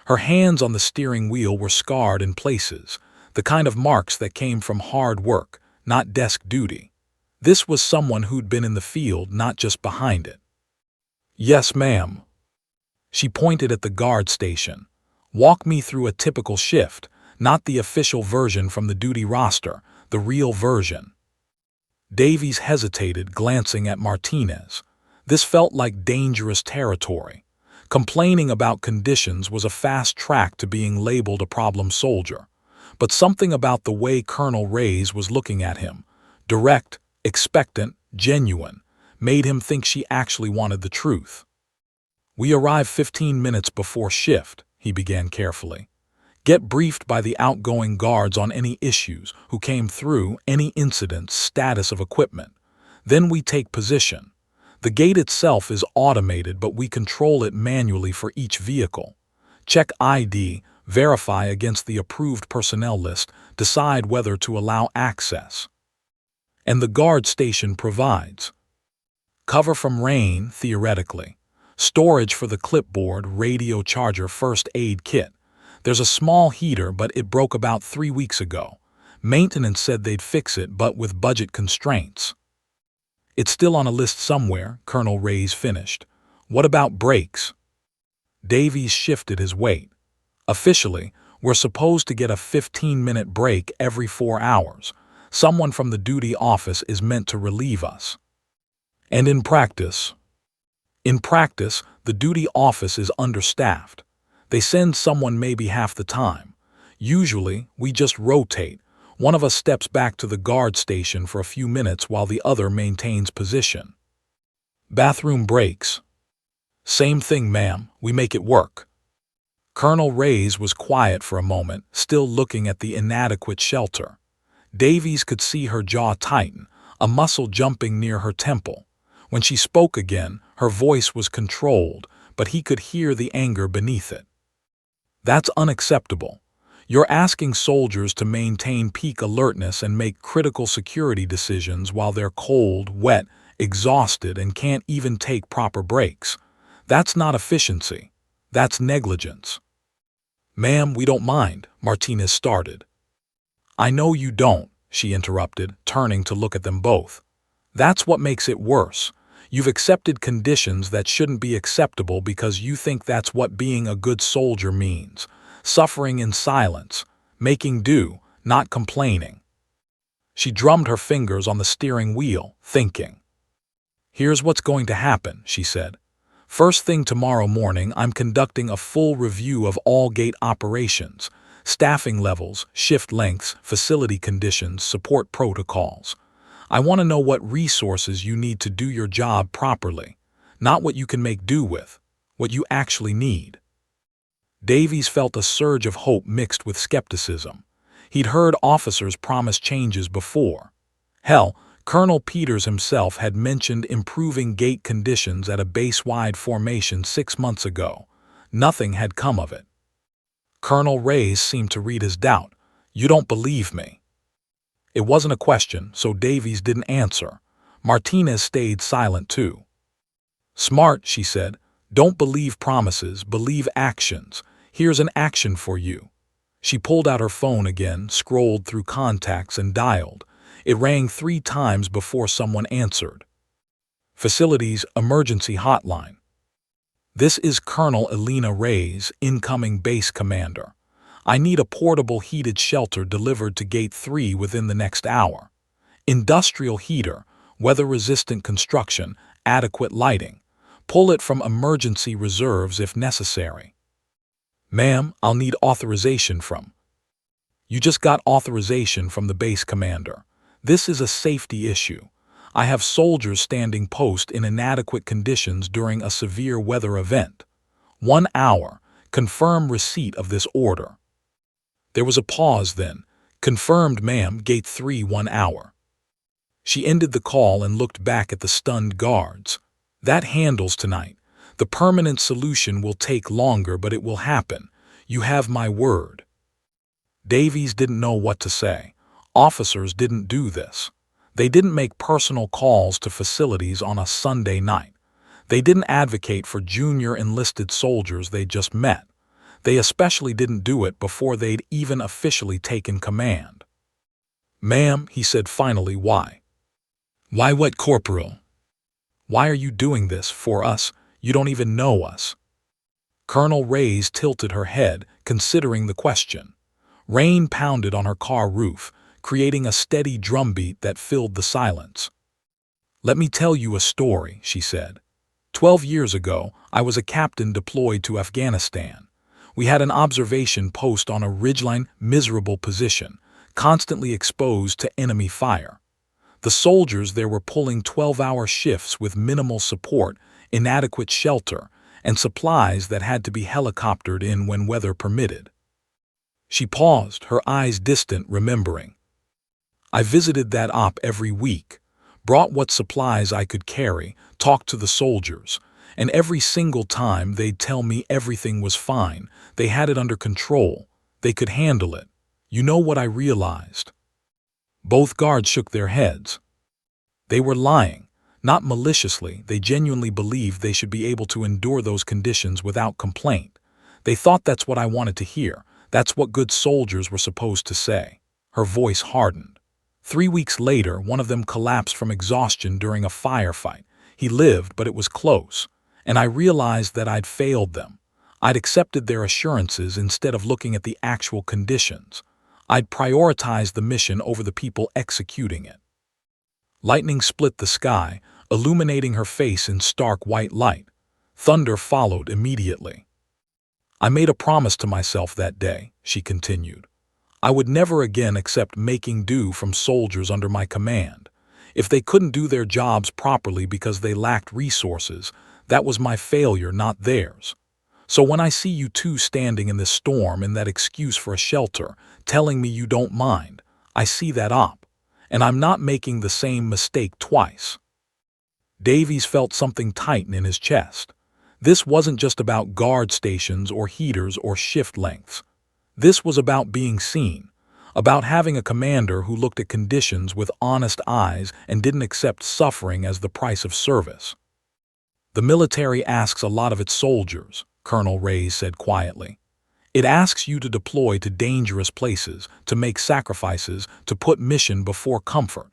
Her hands on the steering wheel were scarred in places, the kind of marks that came from hard work, not desk duty. This was someone who'd been in the field, not just behind it. "Yes, ma'am." She pointed at the guard station. "Walk me through a typical shift, not the official version from the duty roster, the real version." Davies hesitated, glancing at Martinez. This felt like dangerous territory. Complaining about conditions was a fast track to being labeled a problem soldier. But something about the way Colonel Reyes was looking at him, direct, expectant, genuine, made him think she actually wanted the truth. "We arrive 15 minutes before shift," he began carefully. "Get briefed by the outgoing guards on any issues, who came through, any incidents, status of equipment. Then we take position. The gate itself is automated, but we control it manually for each vehicle. Check ID, verify against the approved personnel list, decide whether to allow access. And the guard station provides cover from rain, theoretically, storage for the clipboard, radio charger, first aid kit. There's a small heater, but it broke about 3 weeks ago. Maintenance said they'd fix it, but with budget constraints." "It's still on a list somewhere," Colonel Reyes finished. "What about breaks?" Davies shifted his weight. "Officially, we're supposed to get a 15-minute break every 4 hours. Someone from the duty office is meant to relieve us." "And in practice?" "In practice, the duty office is understaffed. They send someone maybe half the time. Usually, we just rotate. One of us steps back to the guard station for a few minutes while the other maintains position." "Bathroom breaks?" "Same thing, ma'am. We make it work." Colonel Reyes was quiet for a moment, still looking at the inadequate shelter. Davies could see her jaw tighten, a muscle jumping near her temple. When she spoke again, her voice was controlled, but he could hear the anger beneath it. "That's unacceptable. You're asking soldiers to maintain peak alertness and make critical security decisions while they're cold, wet, exhausted, and can't even take proper breaks. That's not efficiency. That's negligence." "Ma'am, we don't mind," Martinez started. "I know you don't," she interrupted, turning to look at them both. "That's what makes it worse. You've accepted conditions that shouldn't be acceptable because you think that's what being a good soldier means. Suffering in silence, making do, not complaining." She drummed her fingers on the steering wheel, thinking. "Here's what's going to happen," she said. "First thing tomorrow morning, I'm conducting a full review of all gate operations, staffing levels, shift lengths, facility conditions, support protocols. I want to know what resources you need to do your job properly, not what you can make do with, what you actually need." Davies felt a surge of hope mixed with skepticism. He'd heard officers promise changes before. Hell, Colonel Peters himself had mentioned improving gate conditions at a base-wide formation 6 months ago. Nothing had come of it. Colonel Reyes seemed to read his doubt. "You don't believe me?" It wasn't a question, so Davies didn't answer. Martinez stayed silent too. "Smart," she said. "Don't believe promises, believe actions. Here's an action for you." She pulled out her phone again, scrolled through contacts and dialed. It rang 3 times before someone answered. "Facilities Emergency Hotline. This is Colonel Elena Reyes, incoming base commander. I need a portable heated shelter delivered to Gate 3 within the next hour. Industrial heater, weather-resistant construction, adequate lighting. Pull it from emergency reserves if necessary." "Ma'am, I'll need authorization from—" "You just got authorization from the base commander. This is a safety issue. I have soldiers standing post in inadequate conditions during a severe weather event. 1 hour. Confirm receipt of this order." There was a pause then. "Confirmed, ma'am, Gate 3 1 hour." She ended the call and looked back at the stunned guards. "That handles tonight. The permanent solution will take longer, but it will happen. You have my word." Davies didn't know what to say. Officers didn't do this. They didn't make personal calls to facilities on a Sunday night. They didn't advocate for junior enlisted soldiers they just met. They especially didn't do it before they'd even officially taken command. "Ma'am," he said finally, "why?" "Why what, Corporal? Why are you doing this for us? You don't even know us." Colonel Reyes tilted her head, considering the question. Rain pounded on her car roof, creating a steady drumbeat that filled the silence. "Let me tell you a story," she said. 12 years ago, I was a captain deployed to Afghanistan. We had an observation post on a ridgeline, miserable position, constantly exposed to enemy fire. The soldiers there were pulling 12-hour shifts with minimal support, inadequate shelter, and supplies that had to be helicoptered in when weather permitted. She paused, her eyes distant, remembering. "I visited that op every week, brought what supplies I could carry, talked to the soldiers, and every single time they'd tell me everything was fine, they had it under control, they could handle it. You know what I realized?" Both guards shook their heads. They were lying. Not maliciously, they genuinely believed they should be able to endure those conditions without complaint. They thought that's what I wanted to hear. That's what good soldiers were supposed to say. Her voice hardened. 3 weeks later, one of them collapsed from exhaustion during a firefight. He lived, but it was close. And I realized that I'd failed them. I'd accepted their assurances instead of looking at the actual conditions. I'd prioritized the mission over the people executing it. Lightning split the sky, illuminating her face in stark white light. Thunder followed immediately. "I made a promise to myself that day," she continued. "I would never again accept making do from soldiers under my command. If they couldn't do their jobs properly because they lacked resources, that was my failure, not theirs. So when I see you two standing in this storm in that excuse for a shelter, telling me you don't mind, I see that op. And I'm not making the same mistake twice." Davies felt something tighten in his chest. This wasn't just about guard stations or heaters or shift lengths. This was about being seen, about having a commander who looked at conditions with honest eyes and didn't accept suffering as the price of service. "The military asks a lot of its soldiers," Colonel Reyes said quietly. "It asks you to deploy to dangerous places, to make sacrifices, to put mission before comfort.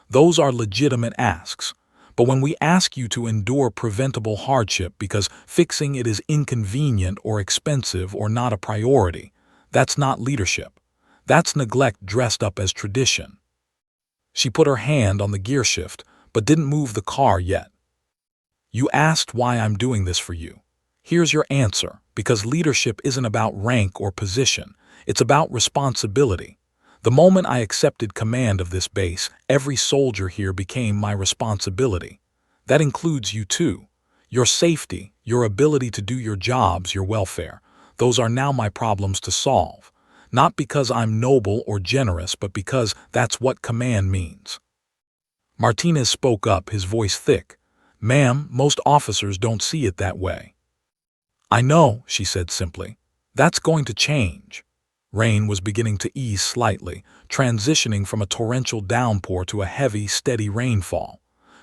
Those are legitimate asks. But when we ask you to endure preventable hardship because fixing it is inconvenient or expensive or not a priority, that's not leadership. That's neglect dressed up as tradition." She put her hand on the gear shift, but didn't move the car yet. "You asked why I'm doing this for you. Here's your answer, because leadership isn't about rank or position. It's about responsibility. The moment I accepted command of this base, every soldier here became my responsibility. That includes you too. Your safety, your ability to do your jobs, your welfare. Those are now my problems to solve. Not because I'm noble or generous, but because that's what command means." Martinez spoke up, his voice thick. "Ma'am, most officers don't see it that way." "I know," she said simply. "That's going to change." Rain was beginning to ease slightly, transitioning from a torrential downpour to a heavy, steady rainfall.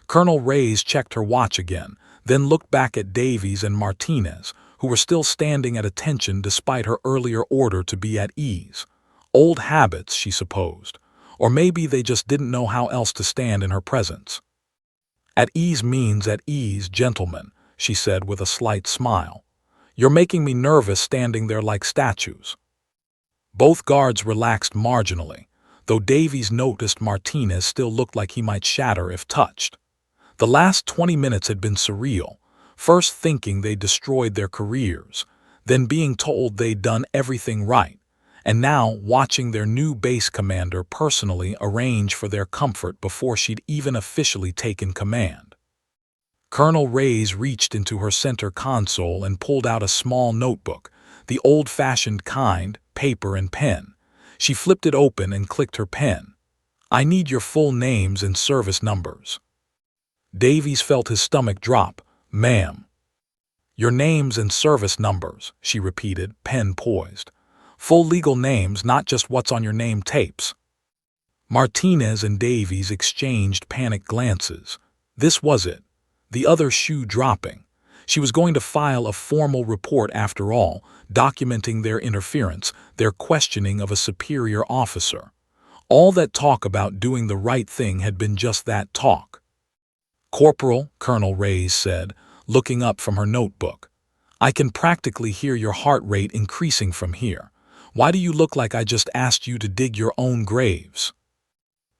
Colonel Reyes checked her watch again, then looked back at Davies and Martinez, who were still standing at attention despite her earlier order to be at ease. Old habits, she supposed. Or maybe they just didn't know how else to stand in her presence. "At ease means at ease, gentlemen," she said with a slight smile. "You're making me nervous standing there like statues." Both guards relaxed marginally, though Davies noticed Martinez still looked like he might shatter if touched. The last 20 minutes had been surreal, first thinking they'd destroyed their careers, then being told they'd done everything right, and now watching their new base commander personally arrange for their comfort before she'd even officially taken command. Colonel Reyes reached into her center console and pulled out a small notebook, the old-fashioned kind, paper and pen. She flipped it open and clicked her pen. "I need your full names and service numbers." Davies felt his stomach drop. "Ma'am." "Your names and service numbers," she repeated, pen poised. "Full legal names, not just what's on your name tapes." Martinez and Davies exchanged panicked glances. This was it. The other shoe dropping. She was going to file a formal report after all, documenting their interference, their questioning of a superior officer. All that talk about doing the right thing had been just that talk. "Corporal," Colonel Reyes said, looking up from her notebook, "I can practically hear your heart rate increasing from here. Why do you look like I just asked you to dig your own graves?"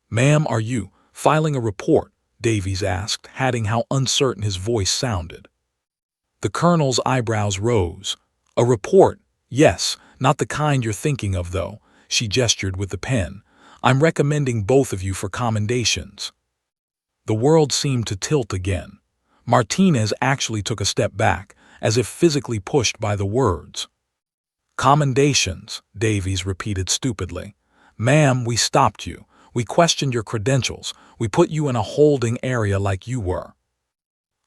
"Ma'am, are you filing a report?" Davies asked, adding how uncertain his voice sounded. The colonel's eyebrows rose. "A report? Yes, not the kind you're thinking of, though." She gestured with the pen. "I'm recommending both of you for commendations." The world seemed to tilt again. Martinez actually took a step back, as if physically pushed by the words. "Commendations," Davies repeated stupidly. "Ma'am, we stopped you. We questioned your credentials. We put you in a holding area like you were."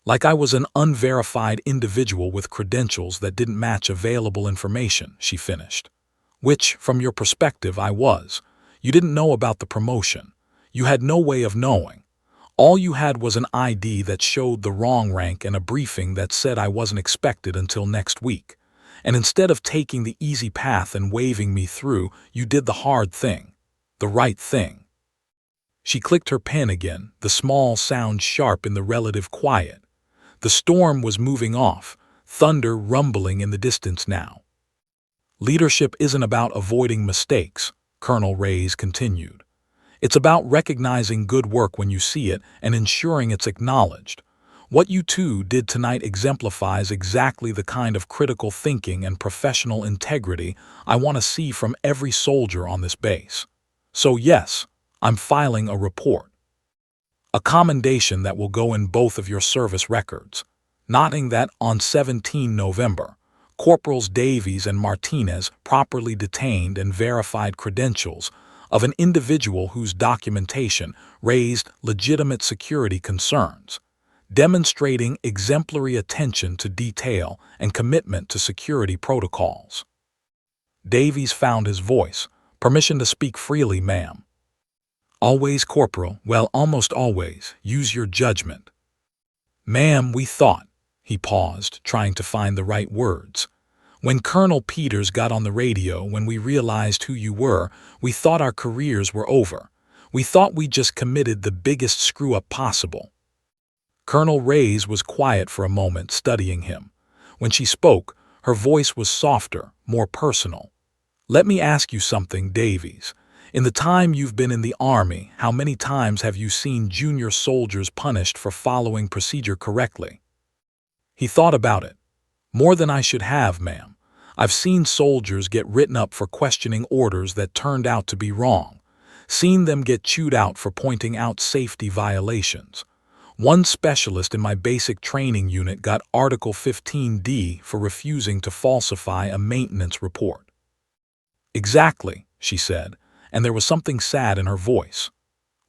"Like I was an unverified individual with credentials that didn't match available information," she finished. "Which, from your perspective, I was. You didn't know about the promotion. You had no way of knowing. All you had was an ID that showed the wrong rank and a briefing that said I wasn't expected until next week. And instead of taking the easy path and waving me through, you did the hard thing. The right thing." She clicked her pen again, the small sound sharp in the relative quiet. The storm was moving off, thunder rumbling in the distance now. "Leadership isn't about avoiding mistakes," Colonel Reyes continued. "It's about recognizing good work when you see it and ensuring it's acknowledged. What you two did tonight exemplifies exactly the kind of critical thinking and professional integrity I want to see from every soldier on this base. So yes, I'm filing a report. A commendation that will go in both of your service records, noting that on 17 November, Corporals Davies and Martinez properly detained and verified credentials of an individual whose documentation raised legitimate security concerns, demonstrating exemplary attention to detail and commitment to security protocols." Davies found his voice. "Permission to speak freely, ma'am." "Always, Corporal. Well, almost always. Use your judgment." "Ma'am, we thought—" He paused, trying to find the right words. "When Colonel Peters got on the radio, when we realized who you were, we thought our careers were over. We thought we just committed the biggest screw-up possible." Colonel Reyes was quiet for a moment, studying him. When she spoke, her voice was softer, more personal. "Let me ask you something, Davies. In the time you've been in the Army, how many times have you seen junior soldiers punished for following procedure correctly?" He thought about it. "More than I should have, ma'am. I've seen soldiers get written up for questioning orders that turned out to be wrong. Seen them get chewed out for pointing out safety violations. One specialist in my basic training unit got Article 15D for refusing to falsify a maintenance report." "Exactly," she said, and there was something sad in her voice.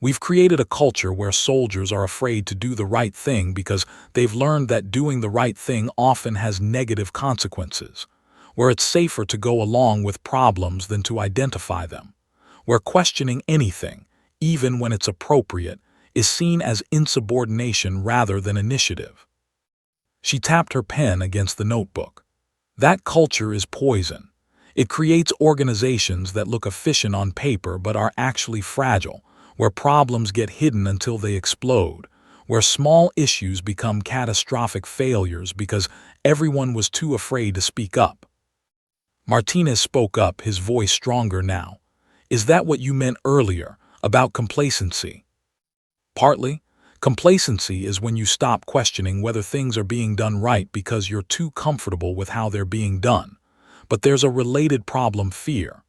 We've created a culture where soldiers are afraid to do the right thing because they've learned that doing the right thing often has negative consequences, where it's safer to go along with problems than to identify them, where questioning anything, even when it's appropriate, is seen as insubordination rather than initiative. She tapped her pen against the notebook. That culture is poison. It creates organizations that look efficient on paper but are actually fragile, where problems get hidden until they explode, where small issues become catastrophic failures because everyone was too afraid to speak up. Martinez spoke up, his voice stronger now. Is that what you meant earlier, about complacency? Partly. Complacency is when you stop questioning whether things are being done right because you're too comfortable with how they're being done. But there's a related problem: fear.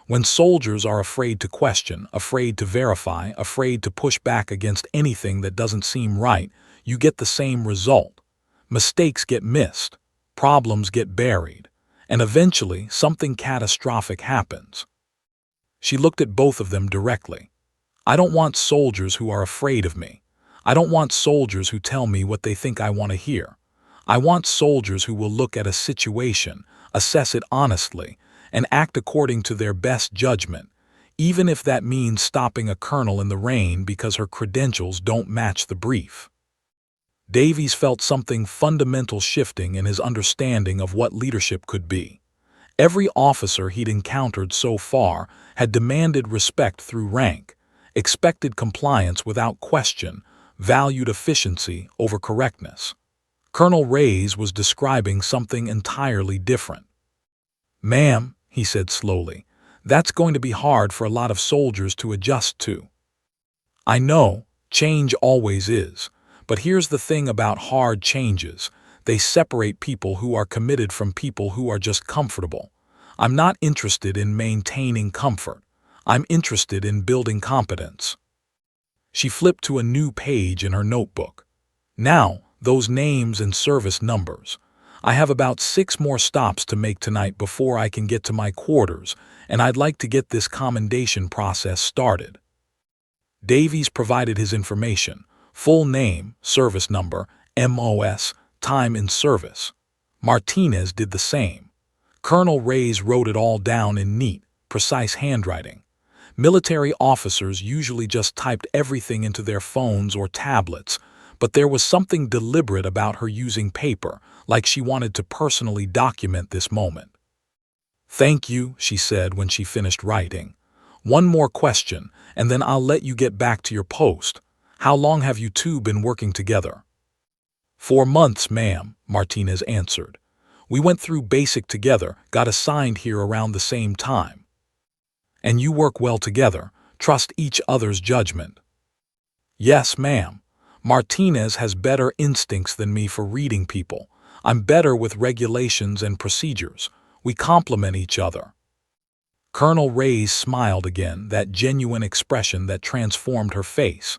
When soldiers are afraid to question, afraid to verify, afraid to push back against anything that doesn't seem right, you get the same result. Mistakes get missed, problems get buried, and eventually something catastrophic happens. She looked at both of them directly. I don't want soldiers who are afraid of me. I don't want soldiers who tell me what they think I want to hear. I want soldiers who will look at a situation, assess it honestly, and act according to their best judgment, even if that means stopping a colonel in the rain because her credentials don't match the brief. Davies felt something fundamental shifting in his understanding of what leadership could be. Every officer he'd encountered so far had demanded respect through rank, expected compliance without question, valued efficiency over correctness. Colonel Reyes was describing something entirely different. "Ma'am," he said slowly, "that's going to be hard for a lot of soldiers to adjust to." "I know, change always is, but here's the thing about hard changes. They separate people who are committed from people who are just comfortable. I'm not interested in maintaining comfort. I'm interested in building competence." She flipped to a new page in her notebook. "Now, those names and service numbers. I have about 6 more stops to make tonight before I can get to my quarters, and I'd like to get this commendation process started." Davies provided his information: full name, service number, MOS, time in service. Martinez did the same. Colonel Reyes wrote it all down in neat, precise handwriting. Military officers usually just typed everything into their phones or tablets, but there was something deliberate about her using paper, like she wanted to personally document this moment. "Thank you," she said when she finished writing. "One more question, and then I'll let you get back to your post. How long have you two been working together?" "4 months, ma'am," Martinez answered. "We went through basic together, got assigned here around the same time." "And you work well together, trust each other's judgment?" "Yes, ma'am. Martinez has better instincts than me for reading people. I'm better with regulations and procedures. We complement each other." Colonel Reyes smiled again, that genuine expression that transformed her face.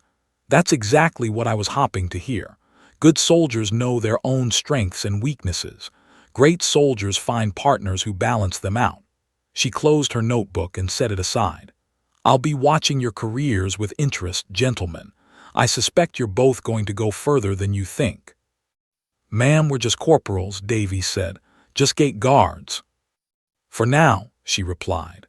"That's exactly what I was hoping to hear. Good soldiers know their own strengths and weaknesses. Great soldiers find partners who balance them out." She closed her notebook and set it aside. "I'll be watching your careers with interest, gentlemen. I suspect you're both going to go further than you think." "Ma'am, we're just corporals," Davies said. "Just gate guards." "For now," she replied.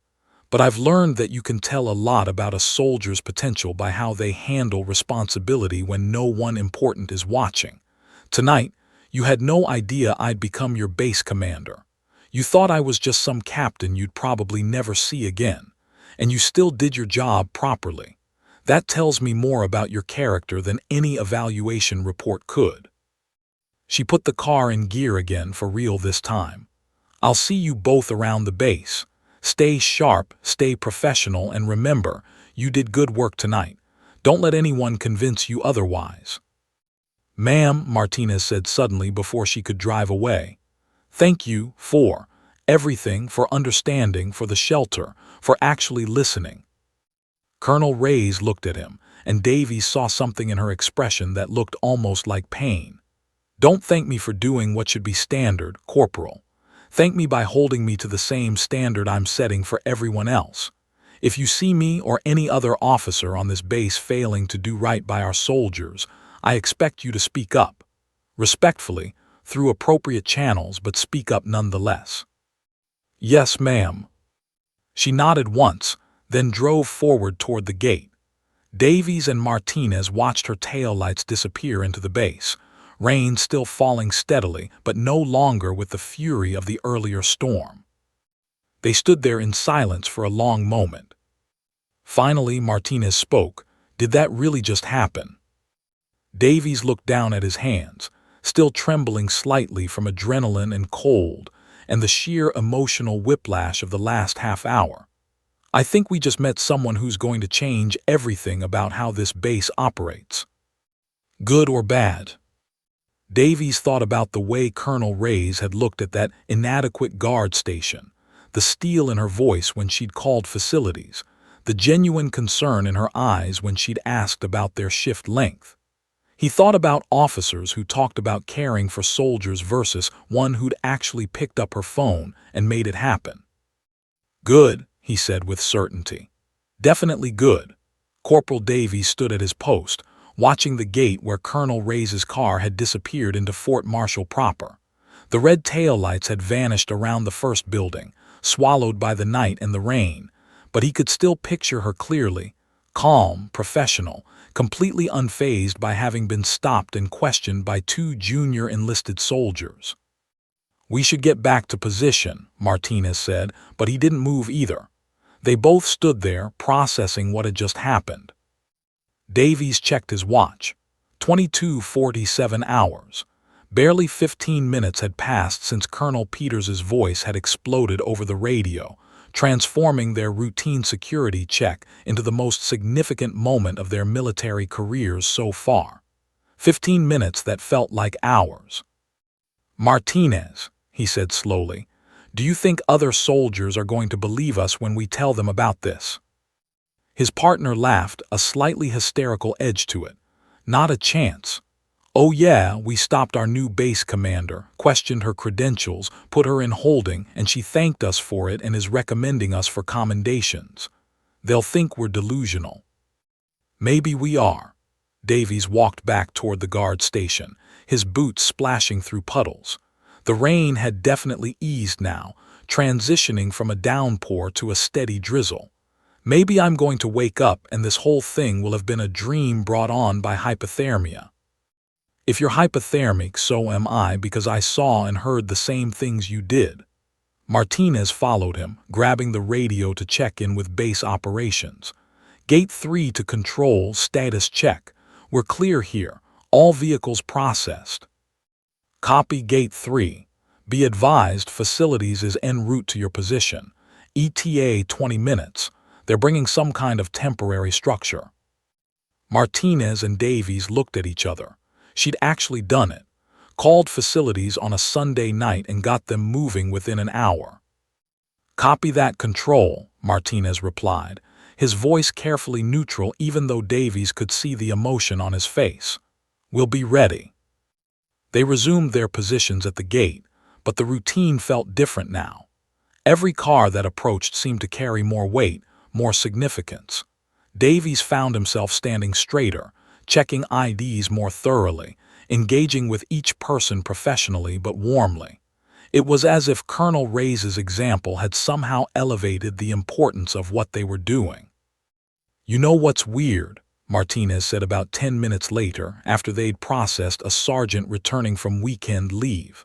"But I've learned that you can tell a lot about a soldier's potential by how they handle responsibility when no one important is watching. Tonight, you had no idea I'd become your base commander. You thought I was just some captain you'd probably never see again, and you still did your job properly. That tells me more about your character than any evaluation report could." She put the car in gear again, for real this time. "I'll see you both around the base. Stay sharp, stay professional, and remember, you did good work tonight. Don't let anyone convince you otherwise." "Ma'am," Martinez said suddenly before she could drive away. "Thank you for everything, for understanding, for the shelter, for actually listening." Colonel Reyes looked at him, and Davies saw something in her expression that looked almost like pain. "Don't thank me for doing what should be standard, Corporal. Thank me by holding me to the same standard I'm setting for everyone else. If you see me or any other officer on this base failing to do right by our soldiers, I expect you to speak up. Respectfully, through appropriate channels, but speak up nonetheless." "Yes, ma'am." She nodded once, then drove forward toward the gate. Davies and Martinez watched her taillights disappear into the base, rain still falling steadily, but no longer with the fury of the earlier storm. They stood there in silence for a long moment. Finally, Martinez spoke. "Did that really just happen?" Davies looked down at his hands, still trembling slightly from adrenaline and cold, and the sheer emotional whiplash of the last half hour. "I think we just met someone who's going to change everything about how this base operates." Good or bad? Davies thought about the way Colonel Reyes had looked at that inadequate guard station, the steel in her voice when she'd called facilities, the genuine concern in her eyes when she'd asked about their shift length. He thought about officers who talked about caring for soldiers versus one who'd actually picked up her phone and made it happen. "Good," he said with certainty. "Definitely good." Corporal Davies stood at his post, watching the gate where Colonel Reyes's car had disappeared into Fort Marshall proper. The red taillights had vanished around the first building, swallowed by the night and the rain, but he could still picture her clearly, calm, professional, completely unfazed by having been stopped and questioned by two junior enlisted soldiers. "We should get back to position," Martinez said, but he didn't move either. They both stood there, processing what had just happened. Davies checked his watch. 22:47 hours. Barely 15 minutes had passed since Colonel Peters's voice had exploded over the radio, transforming their routine security check into the most significant moment of their military careers so far. 15 minutes that felt like hours. "Martinez," he said slowly, "do you think other soldiers are going to believe us when we tell them about this?" His partner laughed, a slightly hysterical edge to it. "Not a chance. Oh yeah, we stopped our new base commander, questioned her credentials, put her in holding, and she thanked us for it and is recommending us for commendations. They'll think we're delusional." "Maybe we are." Davies walked back toward the guard station, his boots splashing through puddles. The rain had definitely eased now, transitioning from a downpour to a steady drizzle. "Maybe I'm going to wake up and this whole thing will have been a dream brought on by hypothermia." "If you're hypothermic, so am I, because I saw and heard the same things you did." Martinez followed him, grabbing the radio to check in with base operations. "Gate 3 to control, status check. We're clear here. All vehicles processed." "Copy Gate 3. Be advised, facilities is en route to your position. ETA 20 minutes. They're bringing some kind of temporary structure." Martinez and Davies looked at each other. She'd actually done it. Called facilities on a Sunday night and got them moving within an hour. "Copy that, control," Martinez replied, his voice carefully neutral even though Davies could see the emotion on his face. "We'll be ready." They resumed their positions at the gate, but the routine felt different now. Every car that approached seemed to carry more weight, more significance. Davies found himself standing straighter, checking IDs more thoroughly, engaging with each person professionally but warmly. It was as if Colonel Reyes's example had somehow elevated the importance of what they were doing. "You know what's weird?" Martinez said about 10 minutes later, after they'd processed a sergeant returning from weekend leave.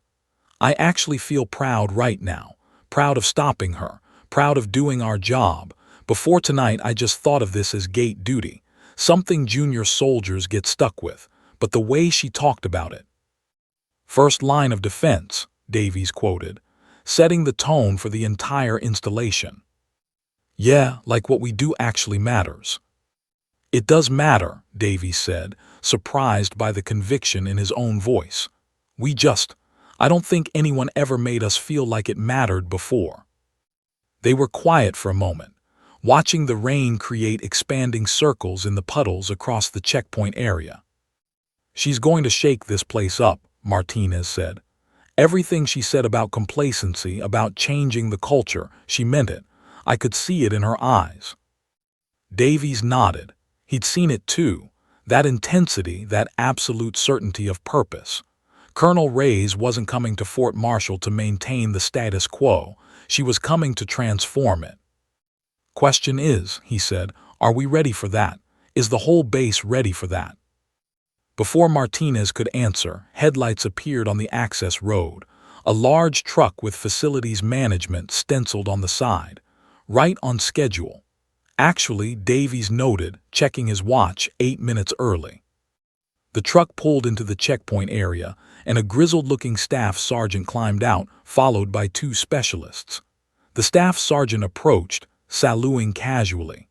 "I actually feel proud right now, proud of stopping her, proud of doing our job. Before tonight I just thought of this as gate duty, something junior soldiers get stuck with, but the way she talked about it." "First line of defense," Davies quoted, setting the tone for the entire installation. "Yeah, like what we do actually matters." "It does matter," Davies said, surprised by the conviction in his own voice. I don't think anyone ever made us feel like it mattered before." They were quiet for a moment, watching the rain create expanding circles in the puddles across the checkpoint area. "She's going to shake this place up," Martinez said. "Everything she said about complacency, about changing the culture, she meant it. I could see it in her eyes." Davies nodded. He'd seen it too. That intensity, that absolute certainty of purpose. Colonel Reyes wasn't coming to Fort Marshall to maintain the status quo. She was coming to transform it. "Question is," he said, "are we ready for that? Is the whole base ready for that?" Before Martinez could answer, headlights appeared on the access road, a large truck with facilities management stenciled on the side. Right on schedule. Actually, Davies noted, checking his watch, 8 minutes early. The truck pulled into the checkpoint area, and a grizzled-looking staff sergeant climbed out, followed by 2 specialists. The staff sergeant approached, saluting casually.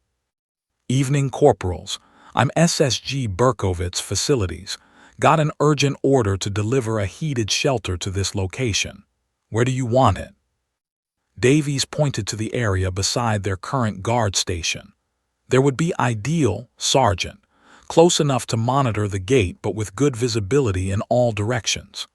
"Evening, corporals. I'm SSG Berkovitz Facilities. Got an urgent order to deliver a heated shelter to this location. Where do you want it?" Davies pointed to the area beside their current guard station. "There would be ideal, Sergeant. Close enough to monitor the gate but with good visibility in all directions."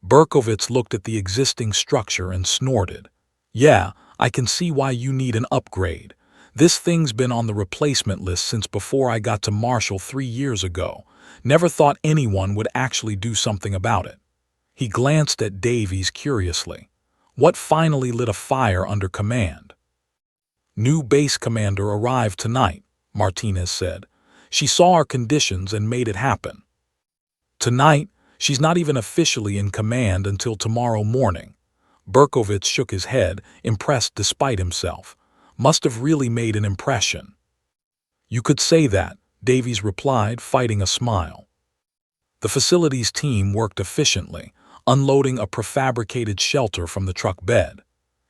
Berkovitz looked at the existing structure and snorted. "Yeah, I can see why you need an upgrade. This thing's been on the replacement list since before I got to Marshall 3 years ago. Never thought anyone would actually do something about it." He glanced at Davies curiously. "What finally lit a fire under command?" "New base commander arrived tonight," Martinez said. "She saw our conditions and made it happen." "Tonight? She's not even officially in command until tomorrow morning." Berkovitz shook his head, impressed despite himself. "Must have really made an impression." "You could say that," Davies replied, fighting a smile. The facilities team worked efficiently, unloading a prefabricated shelter from the truck bed.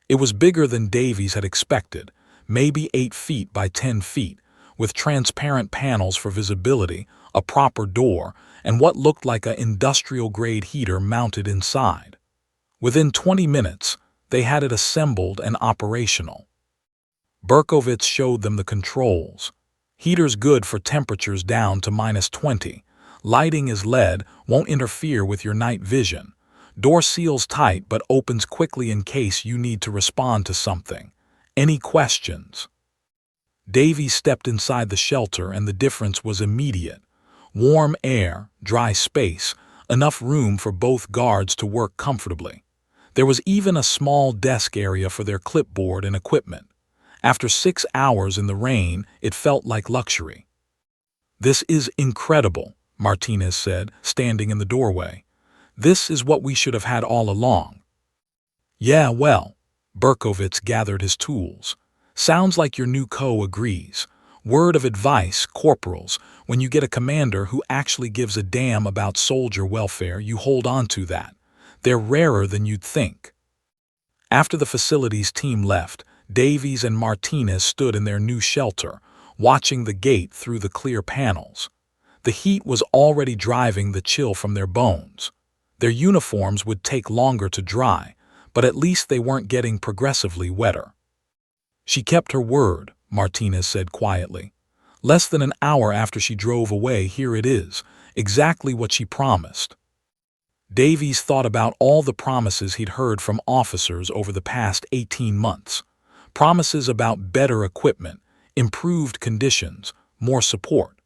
It was bigger than Davies had expected, maybe 8 feet by 10 feet, with transparent panels for visibility, a proper door, and what looked like an industrial-grade heater mounted inside. Within 20 minutes, they had it assembled and operational. Berkovitz showed them the controls. Heater's good for temperatures down to -20. Lighting is LED, won't interfere with your night vision. Door seals tight but opens quickly in case you need to respond to something. Any questions? Davies stepped inside the shelter and the difference was immediate. Warm air, dry space, enough room for both guards to work comfortably. There was even a small desk area for their clipboard and equipment. After 6 hours in the rain, it felt like luxury. "This is incredible," Martinez said, standing in the doorway. "This is what we should have had all along." "Yeah, well," Berkovitz gathered his tools. "Sounds like your new co agrees. Word of advice, corporals, when you get a commander who actually gives a damn about soldier welfare, you hold on to that. They're rarer than you'd think." After the facilities team left, Davies and Martinez stood in their new shelter, watching the gate through the clear panels. The heat was already driving the chill from their bones. Their uniforms would take longer to dry, but at least they weren't getting progressively wetter. "She kept her word," Martinez said quietly. "Less than an hour after she drove away, here it is, exactly what she promised." Davies thought about all the promises he'd heard from officers over the past 18 months. Promises about better equipment, improved conditions, more support.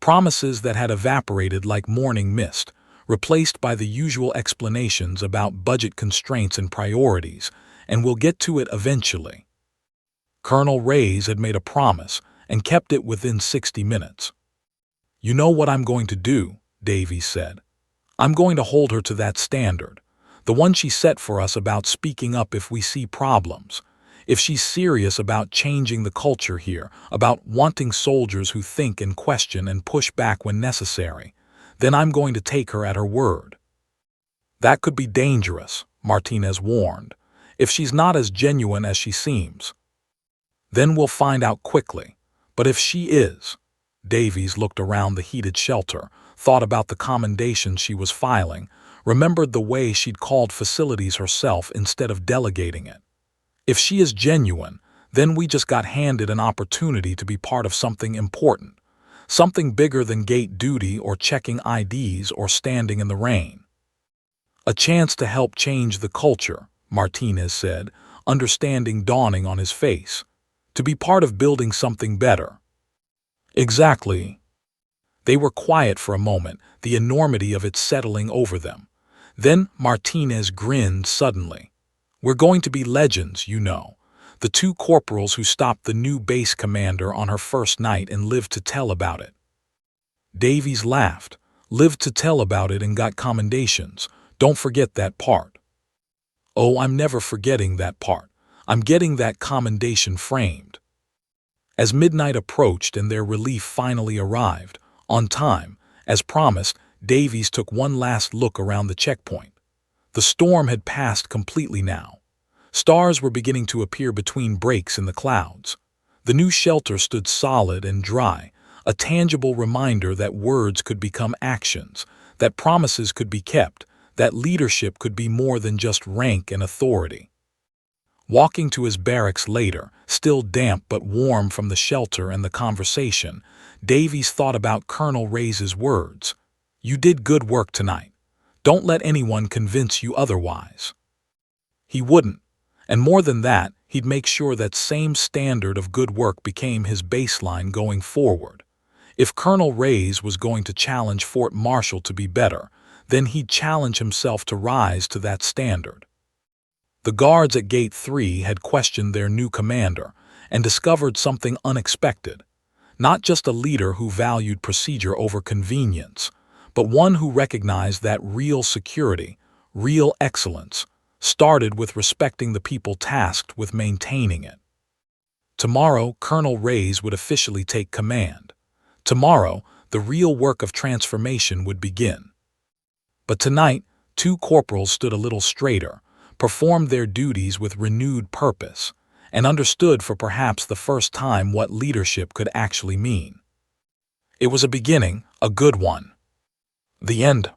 Promises that had evaporated like morning mist, replaced by the usual explanations about budget constraints and priorities, and we'll get to it eventually. Colonel Reyes had made a promise and kept it within 60 minutes. "You know what I'm going to do," Davies said. "I'm going to hold her to that standard, the one she set for us about speaking up if we see problems. If she's serious about changing the culture here, about wanting soldiers who think and question and push back when necessary, then I'm going to take her at her word." "That could be dangerous," Martinez warned, "if she's not as genuine as she seems." "Then we'll find out quickly. But if she is..." Davies looked around the heated shelter, thought about the commendations she was filing, remembered the way she'd called facilities herself instead of delegating it. "If she is genuine, then we just got handed an opportunity to be part of something important. Something bigger than gate duty or checking IDs or standing in the rain. A chance to help change the culture," Martinez said, understanding dawning on his face. to be part of building something better. Exactly. They were quiet for a moment, the enormity of it settling over them. Then Martinez grinned suddenly. We're going to be legends, you know. The two corporals who stopped the new base commander on her first night and lived to tell about it. Davies laughed. Lived to tell about it and got commendations. Don't forget that part. Oh, I'm never forgetting that part. I'm getting that commendation framed. As midnight approached and their relief finally arrived, on time, as promised, Davies took one last look around the checkpoint. The storm had passed completely now. Stars were beginning to appear between breaks in the clouds. The new shelter stood solid and dry, a tangible reminder that words could become actions, that promises could be kept, that leadership could be more than just rank and authority. Walking to his barracks later, still damp but warm from the shelter and the conversation, Davies thought about Colonel Reyes's words. You did good work tonight. Don't let anyone convince you otherwise. He wouldn't. And more than that, he'd make sure that same standard of good work became his baseline going forward. If Colonel Reyes was going to challenge Fort Marshall to be better, then he'd challenge himself to rise to that standard. The guards at Gate 3 had questioned their new commander and discovered something unexpected. Not just a leader who valued procedure over convenience, but one who recognized that real security, real excellence, started with respecting the people tasked with maintaining it. Tomorrow, Colonel Reyes would officially take command. Tomorrow, the real work of transformation would begin. But tonight, two corporals stood a little straighter, performed their duties with renewed purpose, and understood for perhaps the first time what leadership could actually mean. It was a beginning, a good one. The end.